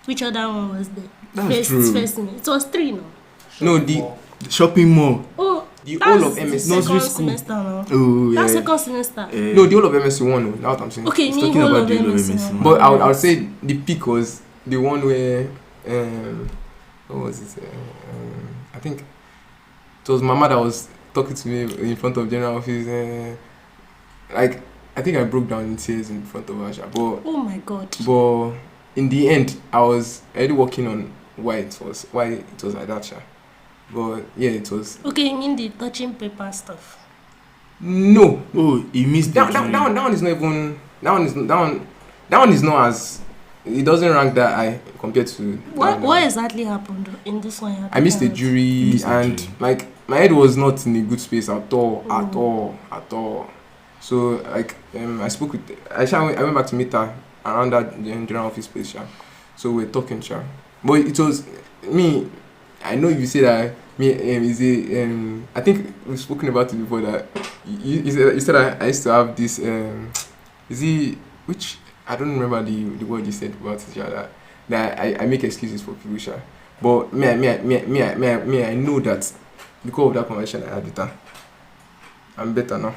S1: Which other one was there?
S3: That's true.
S1: First, it was 3 now.
S2: No, the
S3: shopping mall.
S1: Oh,
S2: the whole of MSc
S1: nursery
S3: school.
S1: Semester now.
S3: Oh yeah.
S1: That's second semester.
S2: No, the whole of MSc one. Now what I'm saying.
S1: Okay,
S3: He's
S1: me
S3: talking
S1: whole
S3: about
S1: of
S3: the whole of
S1: MSc
S3: MSc
S1: one.
S2: But I would say the peak was the one where what was it? I think it was Mama that was talking to me in front of general office. Like I think I broke down in tears in front of Asha. But
S1: oh my god.
S2: But in the end, I was already working on why it was like that. Sha. But yeah, it was.
S1: Okay, you mean the touching paper stuff?
S2: No.
S3: Oh, you missed
S2: that one is not even. That one is not as. It doesn't rank that high compared to.
S1: What exactly happened in this one?
S2: I missed the jury and like my head was not in a good space at all. So like I spoke with I went back to meet her around that general office space. Sha. So we're talking, sha. But it was me. I know you say that me I think we've spoken about it before that you said I used to have this which I don't remember the word you said about it, that I make excuses for people, sha. But me I know that because of that conversation I had with her, I'm better now.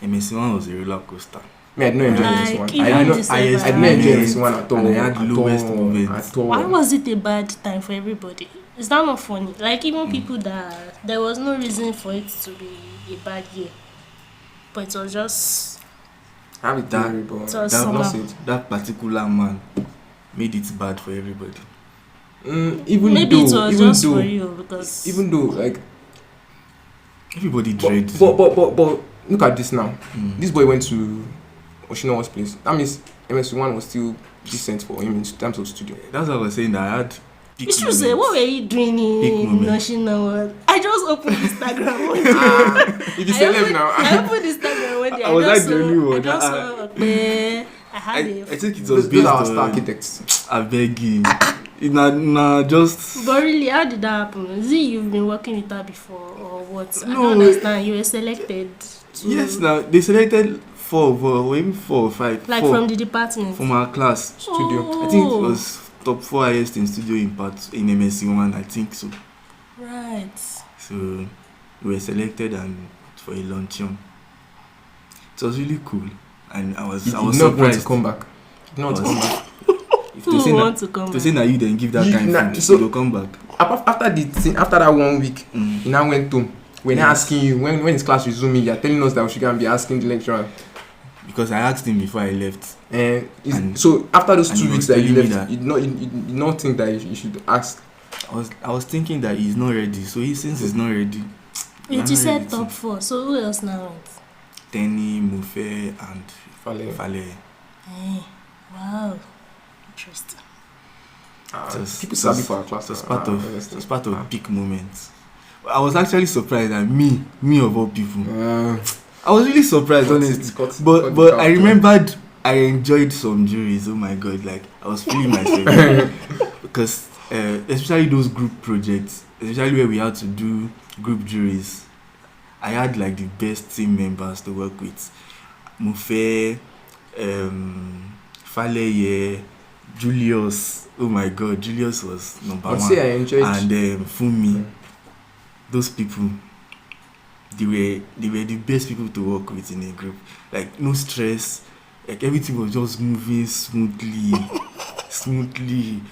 S3: MSc one was a roller coaster.
S2: Me, I did not enjoy this one.
S3: I
S2: did not enjoy this one at all.
S3: And I had the lowest moments.
S1: Why was it a bad time for everybody? Is that not funny? Like even people that there was no reason for it to be a bad year, but it was just.
S2: Have it done, but
S3: that particular man made it bad for everybody.
S1: Maybe it was just for you because
S2: even though like
S3: everybody dreads.
S2: But look at this now. This boy went to Oshino was placed. That means MS1 was still decent for him in terms of studio.
S3: That's what I was saying, that I had
S1: You should say, what were you doing in Oshino? I just opened Instagram one day.
S2: If you celeb now.
S1: I opened Instagram one day.
S3: I was like the only one.
S1: I just saw Ope. I had
S3: I
S1: a...
S3: think it was
S2: Those
S3: based
S2: are our
S3: on...
S2: star architects.
S3: I beg you. Nah, just...
S1: But really, how did that happen? Is it you've been working with her before or what? I
S3: No.
S1: don't understand. You were selected to...
S3: Yes, now, they selected 4 or 5.
S1: Like
S3: 4
S1: from the department?
S3: from our class.
S2: Studio.
S1: Oh.
S3: I think it was top 4 highest in studio in MSc1, I think so.
S1: Right.
S3: So we were selected and for a luncheon. It was really cool, and I was
S2: You
S3: surprised.
S2: did not want to come back. You did not want to come back.
S3: If
S1: Who
S3: they say
S1: want
S3: that,
S1: to come
S3: to
S1: back?
S3: say that you then give that
S2: You-
S3: kind
S2: nah,
S3: of food,
S2: so-
S3: you will come back.
S2: After that 1 week,
S3: Mm.
S2: you now went home. We're now asking you when his class resuming, you're telling us that we should go and be asking the lecturer.
S3: Because I asked him before I left.
S2: And so after those
S3: and
S2: 2
S3: he
S2: weeks
S3: was
S2: that you
S3: telling me
S2: left,
S3: that-
S2: you did not think that you should ask.
S3: I was thinking that he's not ready. So since he's not ready,
S1: Wait,
S3: I'm
S1: you
S3: not
S1: said
S3: ready
S1: top
S3: too.
S1: 4. So who else now went?
S3: Tenny, Mufe, and
S2: Fale.
S3: Fale.
S1: Hey, wow. Interesting.
S2: People sabi for our class.
S3: It was part of
S2: honestly.
S3: peak moments. I was actually surprised that me of all people. I was really surprised, honestly. But I remembered I enjoyed some juries. Oh my god, like I was feeling myself because especially those group projects, especially where we had to do group juries. I had like the best team members to work with. Mufe, Faleye, Julius. Oh my god, Julius was number
S2: I'd
S3: one.
S2: say I enjoyed.
S3: And Fumi.
S2: Yeah.
S3: Those people, they were the best people to work with in a group. Like no stress, like everything was just moving smoothly.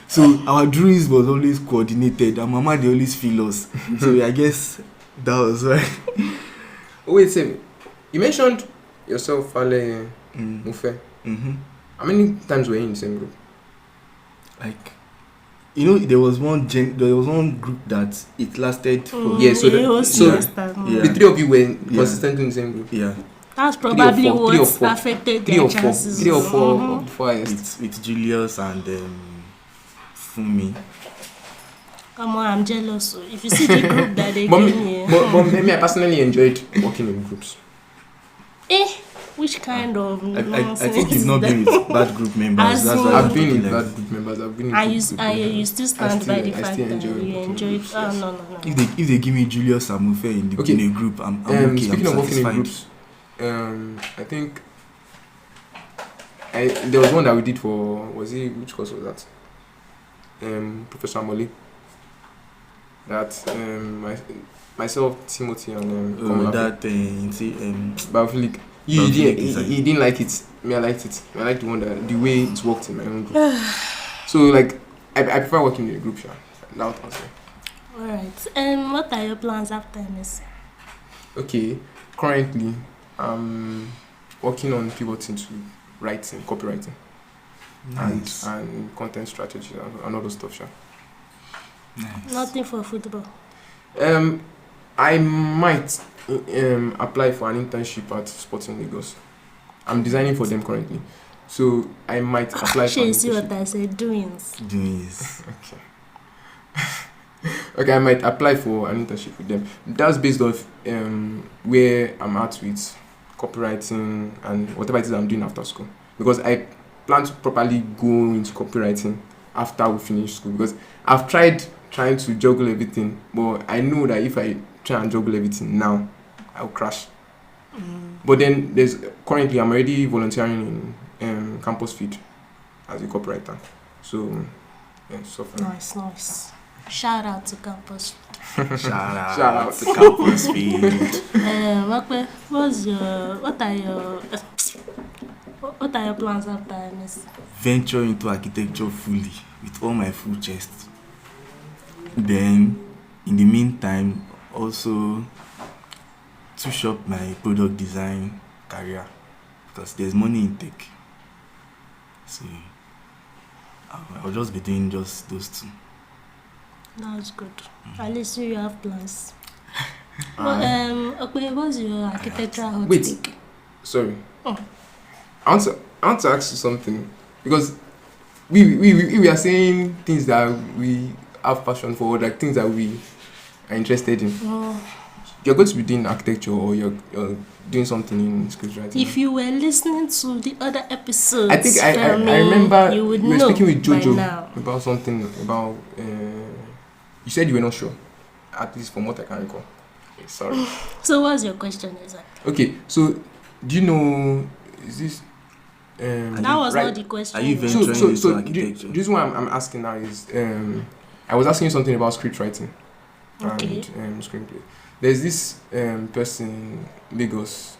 S3: So our drawings was always coordinated, and Mama they always feel us. So I guess that was why.
S2: Oh wait, say you mentioned yourself, Fale,
S3: Mm.
S2: Mufe.
S3: Mm-hmm.
S2: How many times were you in the same group?
S3: Like, there was one group that it lasted for.
S2: Yeah, so
S3: Yeah.
S2: The 3 of you were consistently in the same group.
S3: Yeah,
S1: That's probably
S2: 3 or
S1: what
S2: 4.
S1: affected
S2: 3
S1: their
S2: or 4.
S1: chances.
S2: 3 or 4
S1: Mhm.
S2: of the 4 highest.
S3: with Julius and Fumi.
S1: Come on, I'm jealous. So if you see the group that they
S2: But
S1: gave
S2: me,
S1: me,
S2: but me, I personally enjoyed working in groups.
S1: which kind of
S3: I
S1: nonsense
S3: think you've not
S1: is
S3: been
S1: that?
S3: with bad group members.
S1: As
S3: That's
S1: in-
S3: why
S2: I've been in
S3: like,
S2: bad group members. I've been in
S1: And
S2: good
S1: you,
S2: group
S1: and
S2: members.
S1: you still stand by the
S2: I
S1: fact
S2: still
S1: that
S2: enjoy
S1: you
S2: working
S1: enjoyed.
S2: groups,
S1: Oh
S2: yes.
S1: no.
S3: If they give me Julius and Mufe in
S2: Okay.
S3: a group, I'm okay.
S2: Speaking
S3: I'm
S2: of working in
S3: satisfied.
S2: groups, I think there was one that we did for, which course was that? Professor Amole. That myself, Timothy, and Komolafe. But I feel like you didn't like it. Me, I liked it. I liked the way it worked in my own group. So like I prefer working in a group, sure. That was it.
S1: Alright. And what are your plans after MS?
S2: Okay, currently I'm working on pivoting to writing, copywriting,
S3: Nice.
S2: and content strategy and all those stuff, sure.
S3: Nice.
S1: Nothing for football.
S2: I might apply for an internship at Sporting Lagos. I'm designing for them currently, so I might apply for an
S1: Actually, see what
S2: internship.
S1: I said, doings.
S3: Doings.
S2: Okay, I might apply for an internship with them. That's based off where I'm at with copywriting and whatever it is I'm doing after school. Because I plan to properly go into copywriting after we finish school. Because I've tried trying to juggle everything, but I know that if I try and juggle everything now, I'll crash. But then currently I'm already volunteering in campus feed as a copywriter. So yeah, so far.
S1: Nice. Shout out to campus.
S3: Shout out
S2: out
S3: to Campus Field.
S1: Makwe, what are your plans after MS?
S3: Venture into architecture fully with all my full chest. Then, in the meantime, also touch up my product design career because there's money in tech. So I'll just be doing just those two.
S1: That's good. At least you have plans. Okay, what's your architectural hot
S2: Wait.
S1: take?
S2: Sorry.
S1: Oh.
S2: I want to ask you something because we are saying things that we have passion for, like things that we are interested in. You're going to be doing architecture or you're doing something in script writing.
S1: If you were listening to the other episodes,
S2: I think I remember
S1: you would
S2: were
S1: know
S2: speaking with Jojo
S1: by now.
S2: about something about. You said you were not sure, at least from what I can recall. Okay, sorry.
S1: So what's your question exactly?
S2: Okay, so do you know? Is this?
S1: That was
S2: right?
S1: not the question.
S3: Are you venturing
S2: So
S3: into
S2: the
S3: architecture?
S2: reason why I'm asking now is I was asking you something about script writing
S1: Okay.
S2: and screenplay. There's this person in Lagos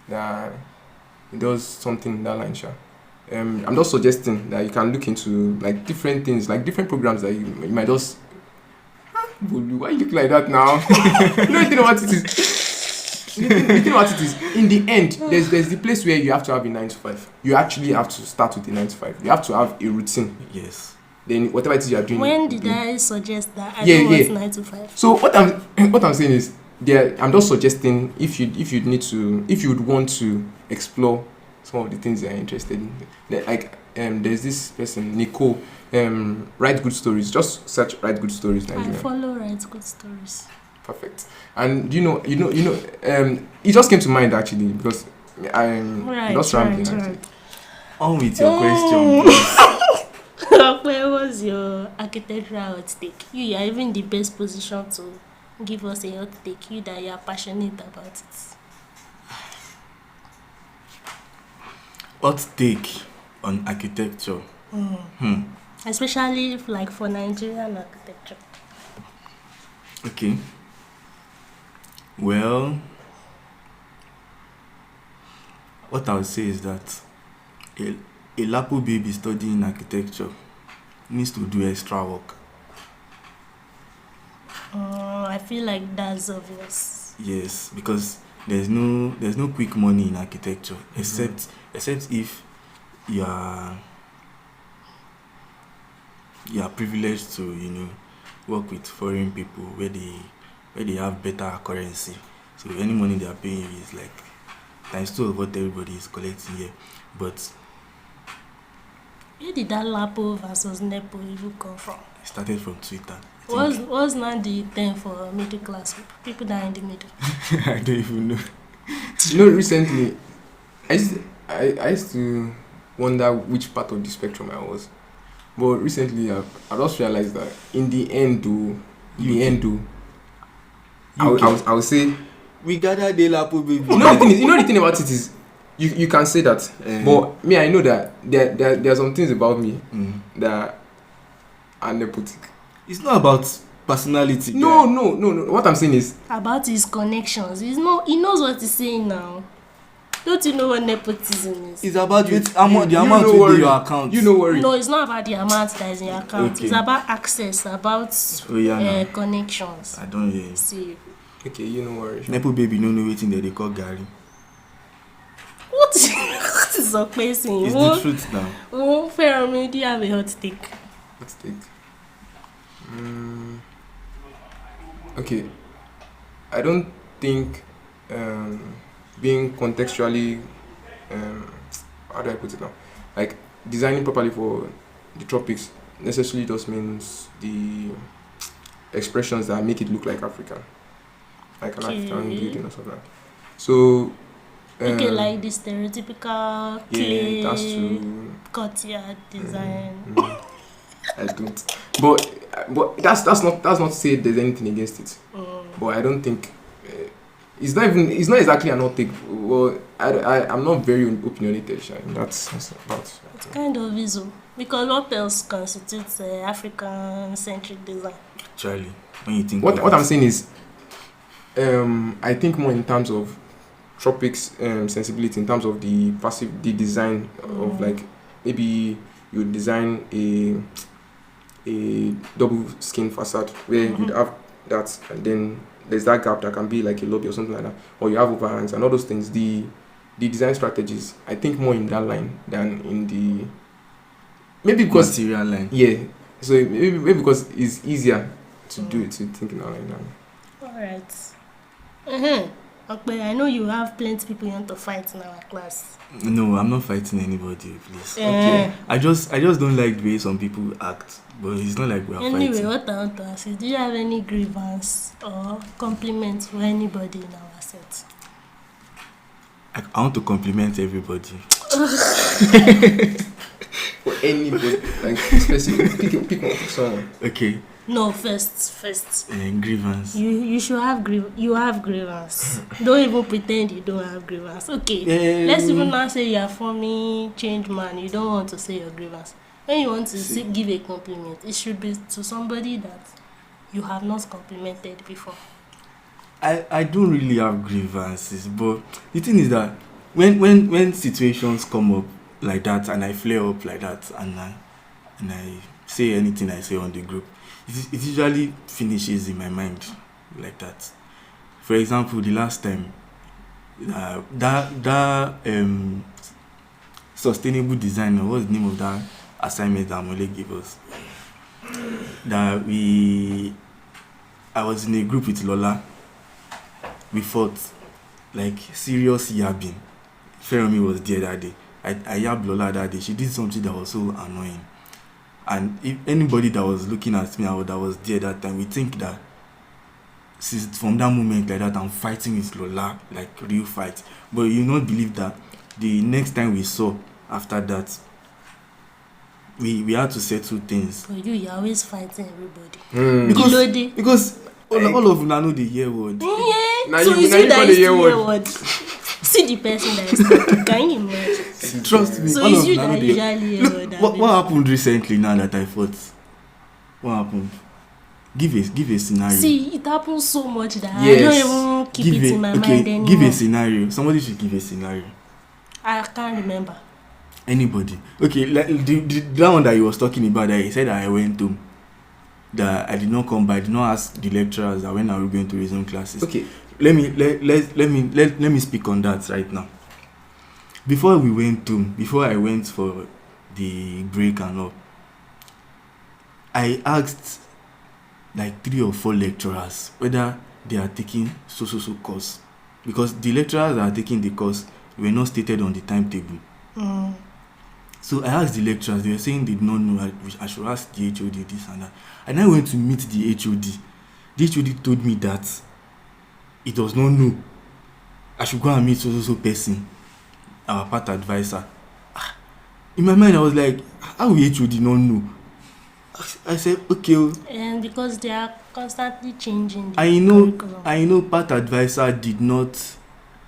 S2: that does something in that line, sure. I'm just suggesting that you can look into like different things, like different programs that you might just. Bolu, why you look like that now? You know the thing about it is. The thing about it is, in the end, there's the place where you have to have a 9 to 5. You actually have to start with a 9 to 5. You have to have a routine.
S3: Yes.
S2: Then whatever it is you are doing.
S1: When did I suggest that? I don't want 9 to 5.
S2: So what I'm saying is, I'm just suggesting if you would want to explore some of the things you're interested in. Like there's this person Nicole, write good stories. Just search write good stories Nigeria.
S1: I follow Write Good Stories.
S2: Perfect. And it just came to mind actually because I'm just rambling.
S1: Right.
S3: On with your question, please.
S1: Where was your architectural hot take? You are even the best position to give us a hot take. You that you are passionate about it.
S3: Hot take on architecture.
S1: Especially like for Nigerian architecture.
S3: Okay. Well, what I would say is that a Lapo baby studying architecture needs to do extra work.
S1: I feel like that's obvious.
S3: Yes, because there's no quick money in architecture except if you are privileged to work with foreign people where they have better currency. So any money they are paying you is like times 2 of what everybody is collecting here. But
S1: Where did that Lapo versus Nepo even come from?
S3: it started from Twitter.
S1: What's not the thing for middle class people that are in the middle?
S3: I don't even know.
S2: Recently, I used to wonder which part of the spectrum I was. But recently, I just realized that in the end, I would say.
S3: We gathered the Lapo baby.
S2: The thing about it is, you can say that, but me, I know that there are some things about me that are nepotic.
S3: It's not about personality.
S2: No. What I'm saying is
S1: About his connections. He knows what he's saying now. Don't you know what nepotism is?
S3: It's about the amount will be your account.
S2: Worry.
S1: No, it's not about the amount that is in your account.
S3: Okay.
S1: It's about access, about connections.
S3: I don't hear you.
S1: See.
S2: Okay, worry.
S3: Nepo baby no know waiting there they call Gary.
S1: What is a person?
S3: It's the truth now.
S1: Oh, Feranmi, do you have a hot take?
S2: Let's take. Okay. I don't think being contextually how do I put it now? Like designing properly for the tropics necessarily just means the expressions that make it look like Africa. Like an African building or something. So
S1: Okay, like the stereotypical clay
S2: that's true.
S1: courtyard design.
S2: I don't. But that's not to say there's anything against it. But I don't think it's not exactly an hot take. Well, I'm not very opinionated. That's about.
S1: It's kind of visual because what else constitutes African-centric design?
S3: Charlie, when you think
S2: what I'm saying is, I think more in terms of tropics sensibility, in terms of the design of like maybe you design a double skin facade where you'd have that and then there's that gap that can be like a lobby or something like that, or you have overhangs and all those things. The design strategies, I think more in that line than in the maybe because
S3: material line.
S2: Yeah, so maybe because it's easier to do it to think in that line now.
S1: All right. Okay, I know you have plenty people you want to fight in our class.
S3: No, I'm not fighting anybody, please.
S2: Okay.
S3: I just don't like the way some people act, but it's not like we are
S1: Anyway,
S3: fighting.
S1: what I want to ask is, do you have any grievance or compliments for anybody in our set?
S3: I want to compliment everybody.
S2: For anybody, like specific, pick someone.
S3: Okay.
S1: No, first.
S3: Grievance.
S1: You should have you have grievance. Don't even pretend you don't have grievance. Okay. Let's even now say you are forming change man. You don't want to say your grievance. When you want to give a compliment, it should be to somebody that you have not complimented before.
S3: I don't really have grievances, but the thing is that when situations come up like that and I flare up like that and I say anything I say on the group, it usually finishes in my mind like that. For example, the last time that sustainable design, what's the name of that assignment that Amole gave us? I was in a group with Lola. We fought like serious yabbing. Feranmi was there that day. I yabbed Lola that day. She did something that was so annoying. And if anybody that was looking at me or that was there that time, we think that since from that moment like that, I'm fighting with Lola, like real fight. But you not believe that the next time we saw after that, we had to settle things.
S1: For you're always fighting everybody.
S3: Because all of them know the year word.
S1: Yeah.
S2: Now
S1: So
S2: you
S1: is it that
S2: the
S1: is the
S2: year
S1: year
S2: word.
S1: word? See the person that is talking. Can you imagine?
S3: Trust me.
S1: So
S3: all
S1: it's
S3: of
S1: you
S3: them know
S1: that
S3: the
S1: usually hear word.
S3: Look, what happened recently now that I fought? What happened? Give a scenario.
S1: See, it happens so much that
S2: Yes.
S1: I don't even keep it in my mind anymore.
S3: Give a scenario. Somebody should give a scenario.
S1: I can't remember.
S3: Anybody. Okay, like that one that he was talking about, that he said that I went home, that I did not come by, I did not ask the lecturers that when are we going to resume classes.
S2: Okay.
S3: Let me speak on that right now. Before I went for the break and all, I asked like 3 or 4 lecturers whether they are taking so course, because the lecturers that are taking the course were not stated on the timetable. So I asked the lecturers, they were saying they did not know. I should ask the HOD this and that. And I went to meet the HOD. The HOD told me that it does not know. I should go and meet so person, our part advisor. In my mind, I was like, how will HOD not know? I said, okay.
S1: And because they are constantly changing the curriculum.
S3: I know part advisor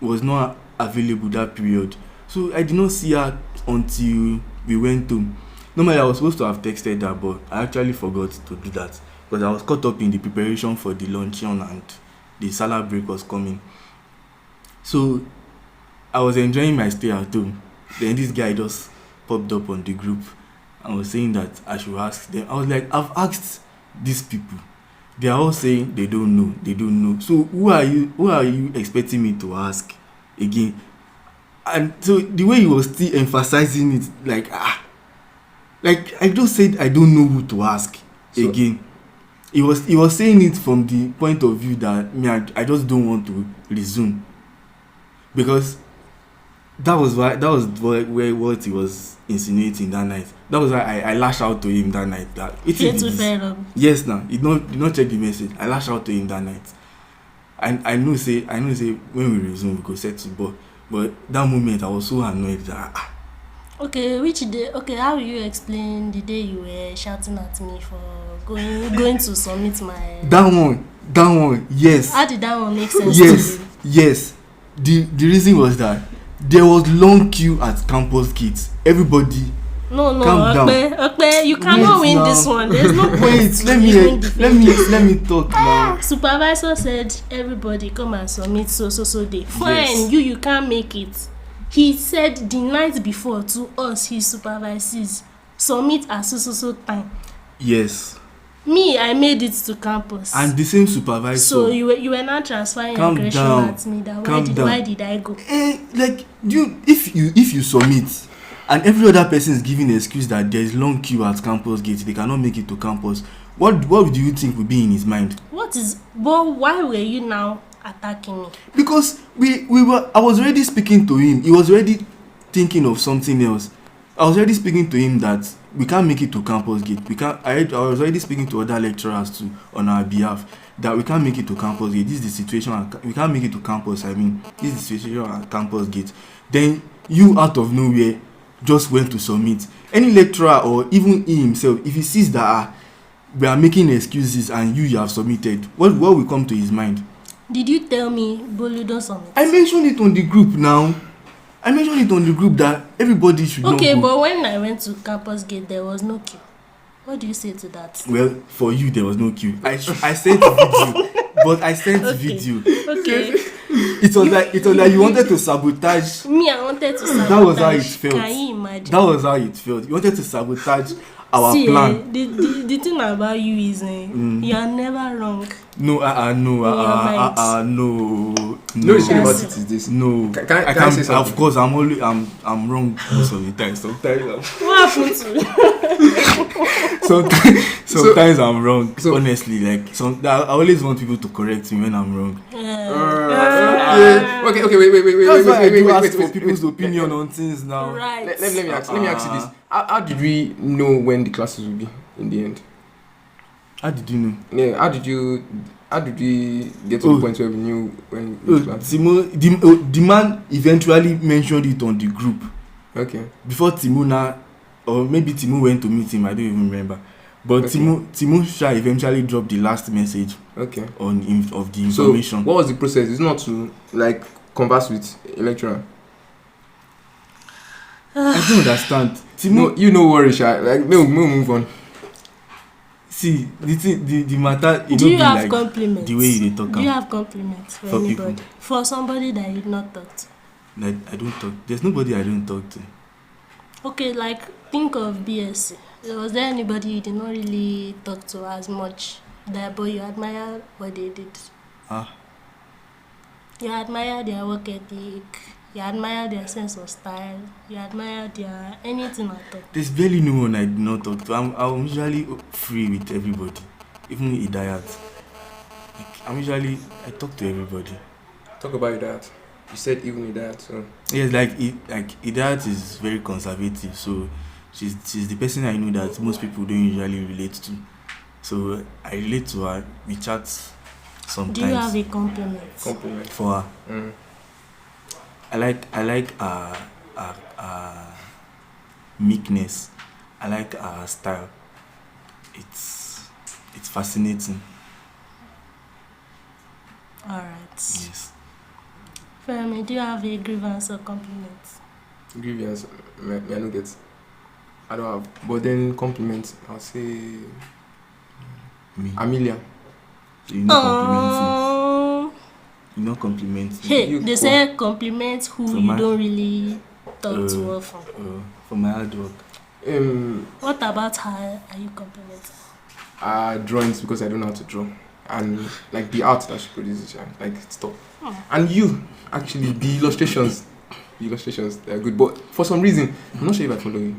S3: was not available that period. So I did not see her until we went home. Normally I was supposed to have texted her, but I actually forgot to do that because I was caught up in the preparation for the luncheon and the salad break was coming. So I was enjoying my stay at home. Then this guy just popped up on the group and was saying that I should ask them. I was like, I've asked these people. They are all saying they don't know. So who are you expecting me to ask again? And so the way he was still emphasizing it, like I just said I don't know who to ask again. He was saying it from the point of view that me, I just don't want to resume, because that was what he was insinuating that night. That was why I lashed out to him that night. That yes, now he did not check the message. I lashed out to him that night, and I know say when we resume we go settle, but that moment I was so annoyed that
S1: Okay, which day? Okay, how will you explain the day you were shouting at me for going to submit my?
S3: That one, yes.
S1: How did that one make sense to you?
S3: Yes. The reason was that there was long queue at campus gates. Everybody.
S1: No,
S3: calm down.
S1: Okay, you cannot win this one. There's no point.
S3: Wait, let me talk now.
S1: Supervisor said everybody come and submit so day. Fine,
S3: Yes.
S1: you can't make it. He said the night before to us, his supervisors, submit at so time.
S3: Yes.
S1: Me, I made it to campus.
S3: And the same supervisor.
S1: So you were not transferring
S3: Calm
S1: aggression
S3: down.
S1: at me. That
S3: Calm down.
S1: why did I go?
S3: Like if you submit and every other person is giving an excuse that there is long queue at campus gate, they cannot make it to campus, what do you think would be in his mind?
S1: But why were you now attacking me?
S3: Because I was already speaking to him. He was already thinking of something else. I was already speaking to him that we can't make it to campus gate. I was already speaking to other lecturers too on our behalf that we can't make it to campus gate. This is the situation. We can't make it to campus. I mean, this is the situation at campus gate. Then you out of nowhere just went to submit. Any lecturer or even he himself, if he sees that we are making excuses and you have submitted, what will come to his mind?
S1: Did you tell me Bolu don't submit?
S3: I mentioned it on the group now. I mentioned it on the group that everybody should not go.
S1: Okay, but when I went to campus gate, there was no queue. What do you say to that?
S3: Well, for you, there was no queue. I sent video, but I sent video.
S1: Okay.
S3: It was like you wanted to sabotage.
S1: Me, I wanted to sabotage.
S3: That was how it felt.
S1: Can you imagine?
S3: That was how it felt. You wanted to sabotage our
S1: See,
S3: plan.
S1: The thing about you is you are never wrong.
S3: No, no.
S2: No, the thing about it is this.
S3: No,
S2: Can I say something?
S3: Of course, I'm wrong most of the time. Sometimes
S1: What happened to
S3: sometimes I'm wrong. Honestly, like I always want people to correct me when I'm wrong.
S2: Okay, wait.
S3: That's why I do ask for people's opinion on things now.
S1: Right.
S2: Let me ask you this. How did we know when the classes will be in the end?
S3: How did you know?
S2: Yeah, how did we get to the point where we knew when the class?
S3: The man eventually mentioned it on the group.
S2: Okay.
S3: Before Timu or maybe Timu went to meet him, I don't even remember. But okay. Timu Shah eventually dropped the last message.
S2: Okay.
S3: Of the information.
S2: So what was the process? It's not to like converse with a lecturer.
S3: I don't understand. Timu,
S2: no, you know worry, Sha. Like no, move on.
S3: See, the matter.
S1: Do you have compliments?
S3: The way you talk.
S1: Do you have compliments for anybody? People? For somebody that you not talk to?
S3: Like I don't talk. There's nobody I don't talk to.
S1: Okay, like think of BSc. Was there anybody you did not really talk to as much that, but you admire what they did? You admire their work ethic. You admire their sense of style. You admire their anything at all.
S3: There's barely no one I do not talk to. I'm usually free with everybody, even Idayat. I talk to everybody.
S2: Talk about Idayat. You said even Idayat. So
S3: yes, like Idayat is very conservative, so she's the person I know that most people don't usually relate to. So I relate to her. We chat sometimes.
S1: Do you have a compliment?
S3: For her? I like meekness. I like her style. It's fascinating.
S1: All right.
S3: Yes.
S1: Feranmi, do you have a grievance or compliment?
S2: Grievance, I don't get. I don't have. But then compliment, I'll say
S3: me.
S2: Amelia.
S3: So you know compliment me. You know compliment me.
S1: Hey, they say compliment who you don't really talk to often.
S3: For my hard work.
S1: What about her are you complimenting?
S2: Drawings, because I don't know how to draw. And like the art that she produces, like stuff. And you, actually, the illustrations, they're good. But for some reason, I'm not sure if I follow you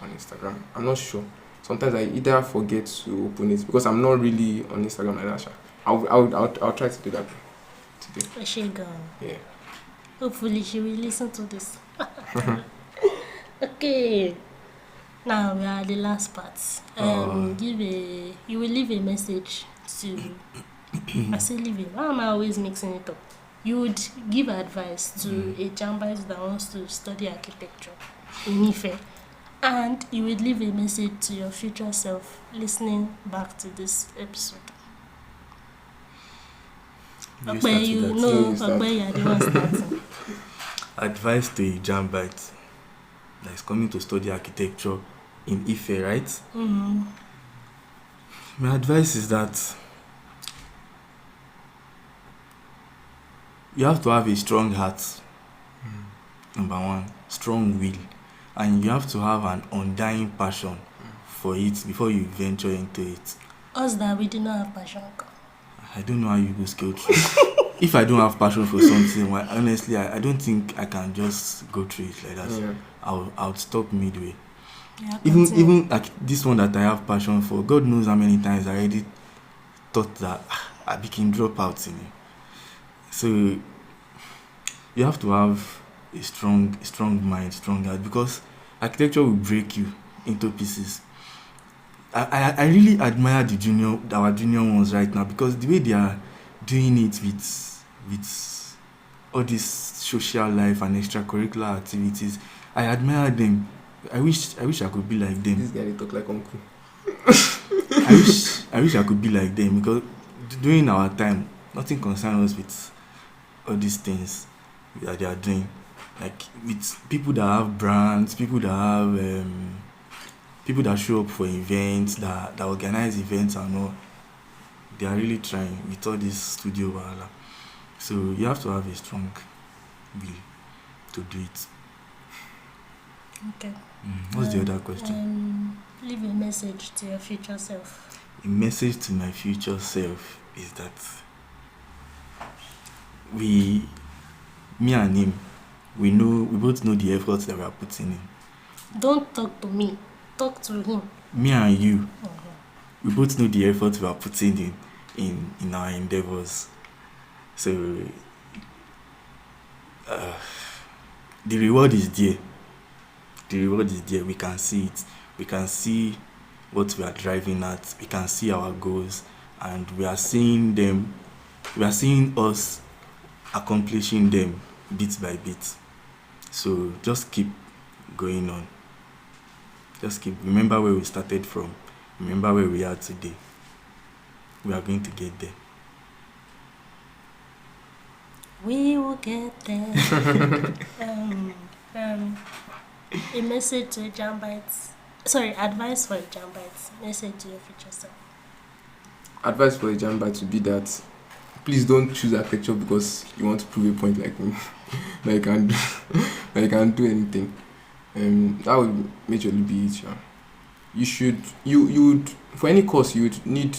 S2: on Instagram. I'm not sure. Sometimes I either forget to open it because I'm not really on Instagram like that. I'll try to do that today.
S1: She go.
S2: Yeah.
S1: Hopefully she will listen to this. Okay. Now we are at the last part. You will leave a message to. I say leave it. Why am I always mixing it up? You would give advice to a jambite that wants to study architecture in Ife, and you would leave a message to your future self listening back to this episode. But you know, but you are the one starting.
S3: Advice to a jambite that is coming to study architecture in Ife, right?
S1: Mm-hmm.
S3: My advice is that you have to have a strong heart, number one, strong will, and you have to have an undying passion for it before you venture into it.
S1: Us that we do not have passion.
S3: I don't know how you go scale through. If I don't have passion for something, well, honestly, I don't think I can just go through it like that. Yeah. I'll stop midway. Yeah, even like this one that I have passion for, God knows how many times I already thought that I became dropouts in it. So you have to have a strong mind, strong heart, because architecture will break you into pieces. I really admire our junior ones right now, because the way they are doing it with all this social life and extracurricular activities, I admire them. I wish I could be like them.
S2: This guy they talk like uncle.
S3: I wish I could be like them, because during our time, nothing concerns us with all these things that they are doing. Like with people that have brands, people that have people that show up for events, that organize events and all. They are really trying with all this studio wahala. So you have to have a strong will to do it.
S1: Okay.
S3: What's the other question?
S1: Leave a message to your future self.
S3: A message to my future self is that me and him, we both know the efforts that we are putting in.
S1: Don't talk to me. Talk to him.
S3: Me and you, we both know the efforts we are putting in our endeavors. So the reward is there. The reward is there. We can see it. We can see what we are driving at. We can see our goals, and we are seeing them. We are seeing us accomplishing them bit by bit. So just keep going on. Just remember where we started from. Remember where we are today. We are going to get there.
S1: We will get there. A message to Jambites. Sorry, advice for Jambites. Message to your future self.
S2: Advice for a Jambite would be that please don't choose architecture because you want to prove a point like me. that you can do anything. That would majorly be it. Yeah. You would for any course you would need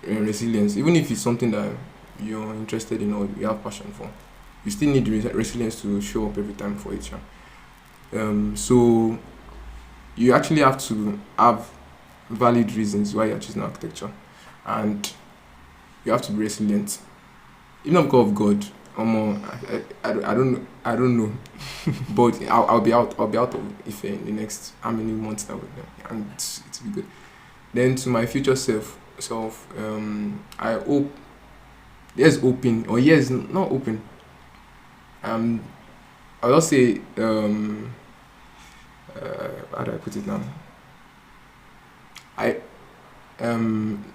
S2: resilience, even if it's something that you're interested in or you have passion for. You still need resilience to show up every time for it. Yeah. So you actually have to have valid reasons why you're choosing architecture, and you have to be resilient. Even not because of God, I don't know, but I'll be out of Ife in the next how many months that will, and it'll be good. Then to my future self, I hope yes open or yes not open. I'll just say how do I put it now?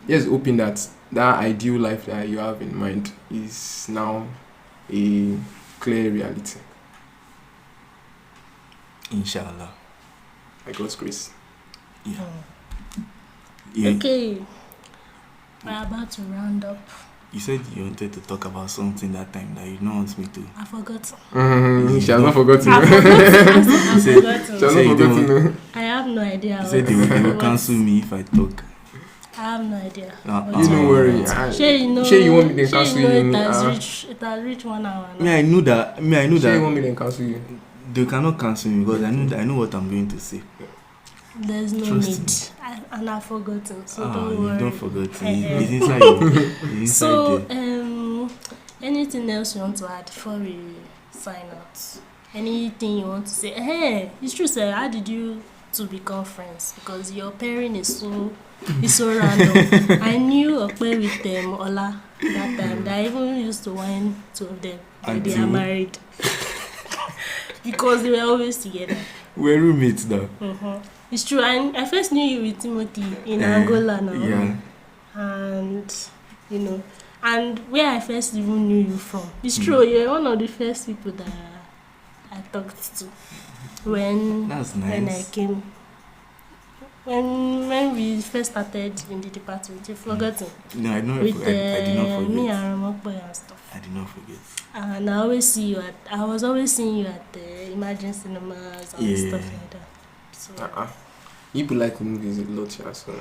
S2: Yes open that ideal life that you have in mind is now a clear reality.
S3: Inshallah.
S2: By God's grace.
S3: Yeah.
S1: Okay. We're about to round up.
S3: You said you wanted to talk about something that time that you don't want me to.
S1: I forgot.
S2: She has not forgotten.
S1: I forgot.
S2: She has not forgotten.
S1: I have no idea.
S3: You said they will cancel me if I talk.
S1: I have no idea.
S2: You don't worry. Sure, you want me to cancel you?
S1: It has reached 1 hour now.
S3: I know that.
S2: Sure, you want me to cancel you?
S3: They cannot cancel me because I know what I'm going to say.
S1: There's no
S3: Trust
S1: need. And I've forgotten, so don't worry.
S3: Don't forget. It's inside you. It's inside
S1: So,
S3: there.
S1: anything else you want to add before we sign out? Anything you want to say? Hey, it's true, sir. How did you two become friends? Because your pairing is so random. I knew Ope with Ola that time. That I even used to wine two of them when they are married. Because they were always together.
S3: We're roommates now.
S1: It's true. I first knew you with Timothy in Angola now.
S3: Yeah.
S1: And, and where I first even knew you from. It's true. You're one of the first people that I talked to when
S3: That's nice.
S1: when I came. When we first started in the department, you've forgotten.
S3: No, I know.
S1: With
S3: I did not forget.
S1: me and Ramopo and stuff.
S3: I did not forget.
S1: And I was always seeing you at the Imagine Cinemas and stuff like that. So
S2: People like movies a lot, yeah. So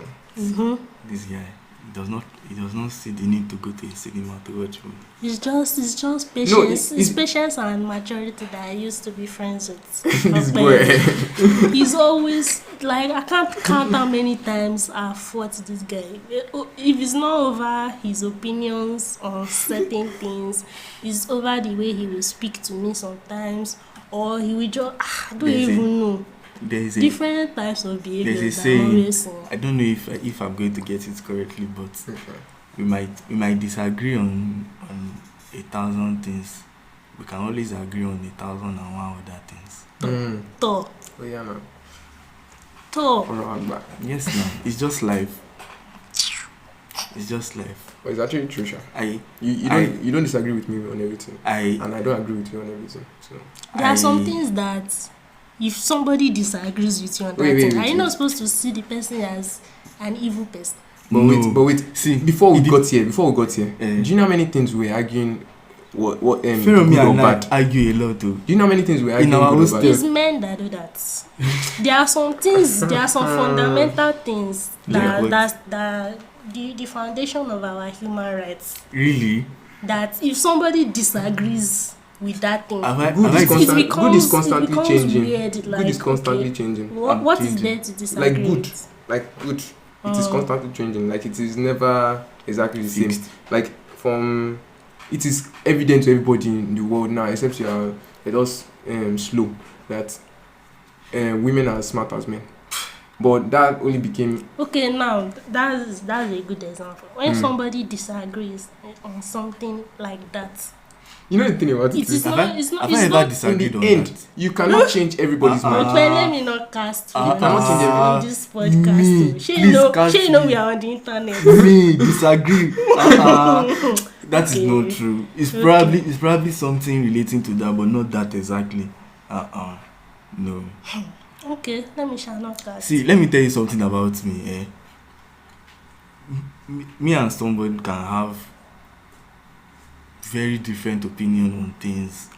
S3: This guy. He does not see the need to go to a cinema to watch movie.
S1: It's just patience.
S2: No,
S1: it's patience and maturity that I used to be friends with.
S2: This
S1: Ope.
S2: boy.
S1: He's always like, I can't count how many times I've fought this guy. If it's not over his opinions on certain things, it's over the way he will speak to me sometimes, or he will just I don't even know.
S3: There's
S1: Different types of behavior.
S3: there's a
S1: that I'm always
S3: saying.
S1: seeing.
S3: I don't know if I'm going to get it correctly, but we might disagree on 1,000 things. We can always agree on 1,001 other things.
S1: Toh.
S2: Oh yeah, man.
S1: Toh.
S3: Yes, no. It's just life. It's just life.
S2: But it's actually true, Sha.
S3: I
S2: You don't disagree with me on everything, and I don't agree with you on everything. So
S1: There are some things that if somebody disagrees with you on that thing, are you not supposed to see the person as an evil person?
S2: But wait. See, before we got here, do you know how many things we were arguing? What
S3: Feranmi
S2: good or
S3: and
S2: bad?
S3: I argue a lot too.
S2: Do you know how many things we arguing?
S3: In our
S2: good or
S3: hostel.
S2: bad?
S1: It's men that do that. There are some things, there are some fundamental things
S3: Like
S1: that the foundation of our human rights.
S3: Really?
S1: That if somebody disagrees with that thing,
S2: Good is constantly
S1: becomes
S2: changing.
S1: weird. Like,
S2: Good is constantly
S1: okay,
S2: changing.
S1: what is
S3: changing.
S1: there to disagree
S2: Like good.
S1: with?
S2: Like good. It is constantly changing. Like it is never exactly the same.
S3: Fixed.
S2: Like it is evident to everybody in the world now, except you are just slow, that women are as smart as men. But that only became
S1: Okay, now that's a good example. When somebody disagrees on something like that,
S2: you know the thing about it is
S3: Have I ever
S2: in
S3: disagreed
S2: the
S3: on
S2: end
S3: that?
S2: you cannot change everybody's mind.
S1: okay, let me not cast you
S2: cannot
S1: on this podcast.
S3: me,
S1: She
S3: please cast
S1: know
S3: me.
S1: we are on the internet.
S3: Me disagree. That is
S1: Okay.
S3: not true. It's probably something relating to that, but not that exactly. No.
S1: Okay, let me shall not cast.
S3: See, let me tell you something about me. Me and somebody can have very different opinion on things.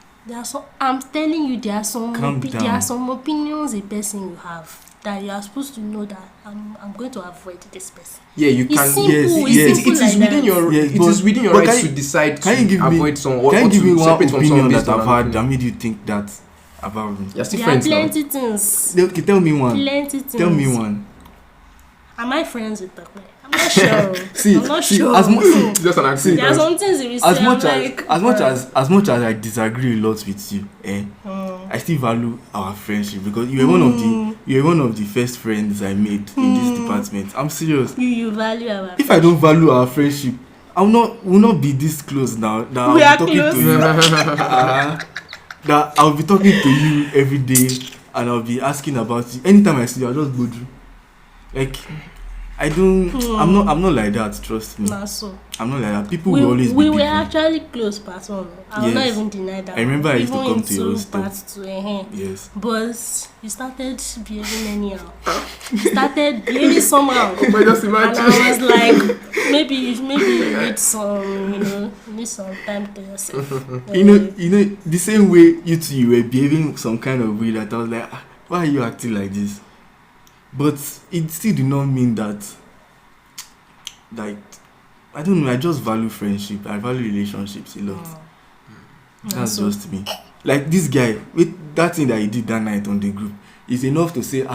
S1: I'm telling you, there are some
S3: Calm down.
S1: opinions a person will have that you are supposed to know that I'm going to avoid this person.
S2: Yeah, you
S1: It's
S2: can.
S1: simple,
S3: yes,
S1: it's simple
S2: It is
S1: like
S2: within
S1: that.
S2: your.
S3: Yes,
S2: It
S3: but-
S2: is within your
S3: but
S2: rights
S3: can
S2: to decide
S3: Can you
S2: to
S3: give me
S2: avoid someone or
S3: Can you give me
S2: to
S3: one
S2: separate from someone
S3: opinion
S2: based
S3: that
S2: on
S3: I've
S2: an
S3: had
S2: opinion.
S3: that made you think that about me?
S2: You're still
S1: There are
S2: friends now.
S1: plenty things.
S3: Okay, tell me one.
S1: Plenty things.
S3: Tell me one.
S1: Am I friends with Ope? I'm not sure.
S3: See,
S1: I'm not
S3: see,
S1: sure.
S3: as much
S2: Just an accident.
S1: There are some things you will say.
S3: as much
S1: I'm
S3: as
S1: like,
S3: much as I disagree a lot with you, I still value our friendship because you were one of the first friends I made in this department. I'm serious.
S1: you value our
S3: If I don't value our friendship, will not be this close now. That
S1: We
S3: I'll
S1: are
S3: be talking
S1: close.
S3: to you. That I'll be talking to you every day and I'll be asking about you. Anytime I see you, I'll just go through. Like I don't. I'm not like that. Trust me.
S1: Nah, so
S3: I'm not like that. People will always be
S1: we were
S3: people.
S1: actually close part one. I will not
S3: Yes.
S1: even deny that.
S3: I remember I used to
S1: Even
S3: come to your
S1: into
S3: hostel.
S1: part two,
S3: Yes.
S1: but you started behaving anyhow. You started behaving somehow.
S2: But just
S1: And
S2: imagine.
S1: I was like, maybe you need some, you need some time to yourself.
S3: You know, the same way you were behaving some kind of way that I was like, why are you acting like this? But it still did not mean that, like, I don't know, I just value friendship. I value relationships a lot. That's
S1: So-
S3: just me. Like this guy, with that thing that he did that night on the group, is enough to say,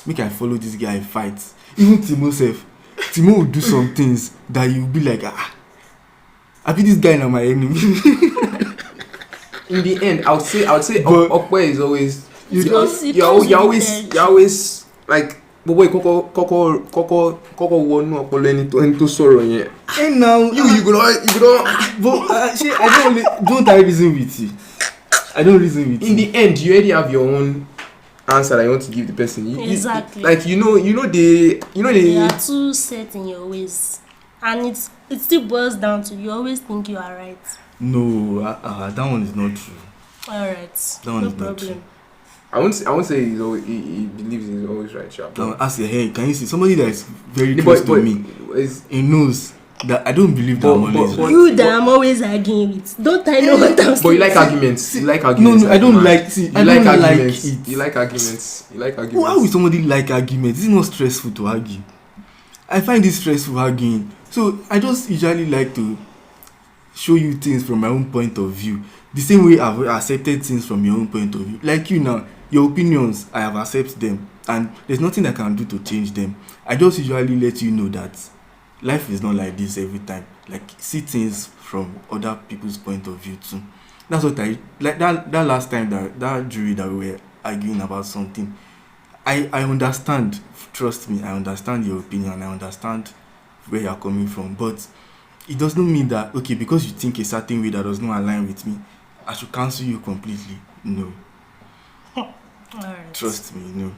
S3: make I follow this guy fight. Even Timo self. Timo will do some things that you'll be like, I be this guy now my enemy.
S2: In the end, I would say
S3: But-
S2: Ope is always
S1: It
S2: you're
S1: comes with
S2: always like boy koko wonu ọpọlọ ẹni tó sọ̀rọ̀ yẹn.
S3: And now
S2: You go
S3: but I reason with you. I don't reason with
S2: in
S3: you.
S2: the end you already have your own answer that you want to give the person.
S1: Exactly.
S2: Like you know
S1: You are too set in your ways, and it still boils down to you always think you are right.
S3: No, that one is not true.
S1: All right,
S3: That one
S1: no
S3: is not true.
S1: problem.
S2: I won't say he believes he's always right, sharp.
S3: Now ask your hey, can you see somebody that is very close to me? He knows that I don't believe that I'm always right.
S1: You that I'm always arguing with. Don't I know what I'm saying?
S2: But you like arguments. You like
S3: No,
S2: arguments.
S3: I don't like. See, I
S2: like
S3: don't like
S2: arguments.
S3: it.
S2: You like arguments. You like arguments.
S3: Why would somebody like arguments? It's not stressful to argue. I find it stressful arguing. So I just usually like to show you things from my own point of view. The same way I've accepted things from your own point of view. Like you now, your opinions, I have accepted them. And there's nothing I can do to change them. I just usually let you know that life is not like this every time. Like, see things from other people's point of view too. That's what I like. That last time that jury that we were arguing about something, I understand. Trust me, I understand your opinion. I understand where you're coming from. But it does not mean that, okay, because you think a certain way that does not align with me, I should cancel you completely. No.
S1: Alright.
S3: Trust me, no.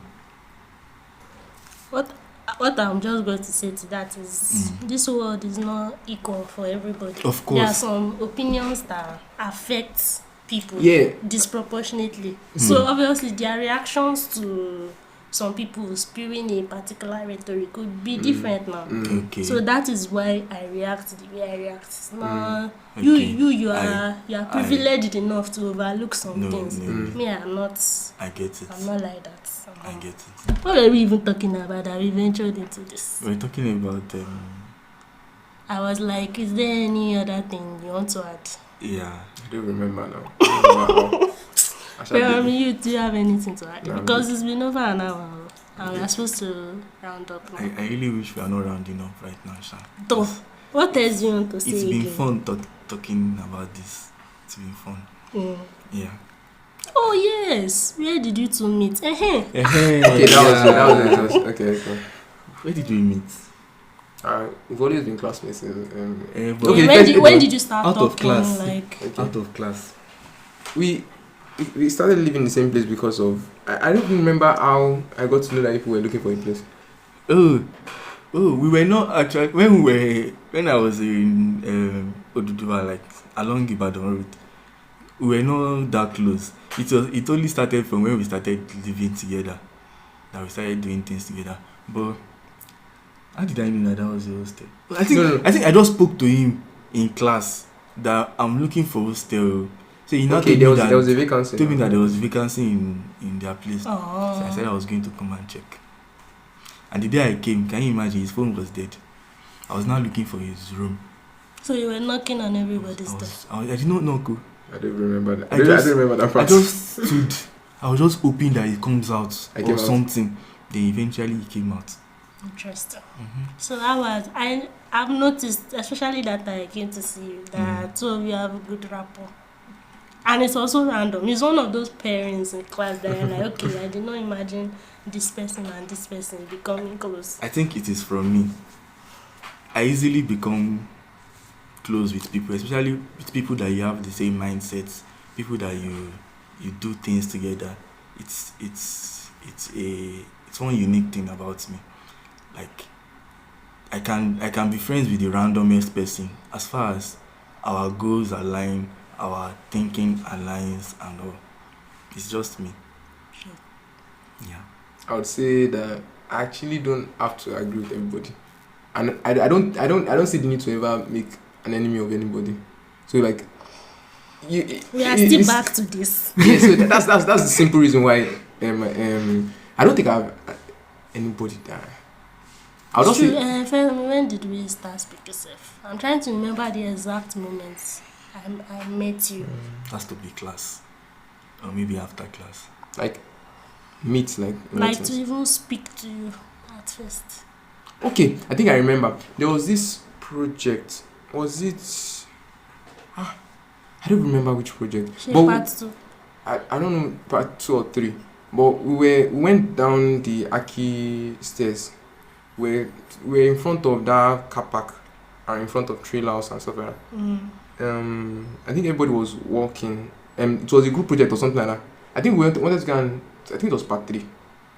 S1: What I'm just going to say to that is this world is not equal for everybody.
S3: Of course.
S1: There are some opinions that affect people disproportionately. So obviously their reactions to some people spewing a particular rhetoric could be different now.
S3: Okay.
S1: So that is why I react the way I react. It's not
S3: Okay.
S1: you are privileged enough to overlook some things.
S3: No.
S1: Me, I'm not.
S3: I get it.
S1: I'm not like that.
S3: I get it.
S1: What were we even talking about that we ventured into this?
S3: We're talking about
S1: I was like, is there any other thing you want to add?
S3: yeah.
S2: I don't remember now.
S1: You do you have anything to add?
S2: No,
S1: Because it's been over an hour and we're supposed to round up now.
S3: I really wish we are not rounding up right now, Sha.
S1: So, what else do you want to say?
S3: It's been
S1: again?
S3: fun talking about this. It's been fun. Yeah.
S1: Oh yes, where did you two meet?
S2: Okay, that was okay.
S3: Where did we meet?
S2: We've always been classmates.
S3: But
S2: Okay,
S1: when did you start
S3: out
S1: talking?
S3: of class.
S1: Like,
S2: Okay.
S3: Out of class.
S2: We started living in the same place because of I don't remember how I got to know that people were looking for a place.
S3: Oh, we were not actually when I was in Oduduwa, like along Ibadan Road. We were not that close. It only started from when we started living together, that we started doing things together. But how did I know that was the hostel? I think I just spoke to him in class that I'm looking for hostel. So he now
S2: There was a vacancy.
S3: told me that there was vacancy in their place.
S1: oh,
S3: So I said I was going to come and check. And the day I came, can you imagine, his phone was dead. I was now looking for his room.
S1: so you were knocking on everybody's door.
S3: I did not knock.
S2: I don't remember that.
S3: I
S2: I don't
S3: just-
S2: remember that
S3: I
S2: part.
S3: just stood. I was just hoping that he comes out
S2: I came
S3: or
S2: out.
S3: something. Then eventually he came out.
S1: Interesting. So that was I've noticed, especially that I came to see you, that two of you have a good rapport. And it's also random. It's one of those pairings in class that you're like, okay, I did not imagine this person and this person becoming close.
S3: I think it is from me. I easily become close with people, especially with people that you have the same mindsets, people that you do things together. It's one unique thing about me. Like I can be friends with the randomest person as far as our goals align, our thinking aligns and all. It's just me.
S1: Sure.
S3: Yeah.
S2: I would say that I actually don't have to agree with everybody, and I don't see the need to ever make an enemy of anybody. So like,
S1: We are still back to this.
S2: Yeah, so that's the simple reason why I don't think I have anybody that I'll just say.
S1: Feranmi, when did we start Speak Yourself? I'm trying to remember the exact moments I met you.
S3: Has to be class. Or maybe after class.
S2: Like meet like
S1: Like to even speak to you at first.
S2: Okay, I think I remember there was this project. Was it I don't remember which project.
S1: Part 2.
S2: I don't know, part 2 or 3. But we went down the Aki stairs. We're in front of that car park and in front of trailers and stuff like that. I think everybody was walking. It was a group project or something like that. I think we wanted to go and I think it was part 3.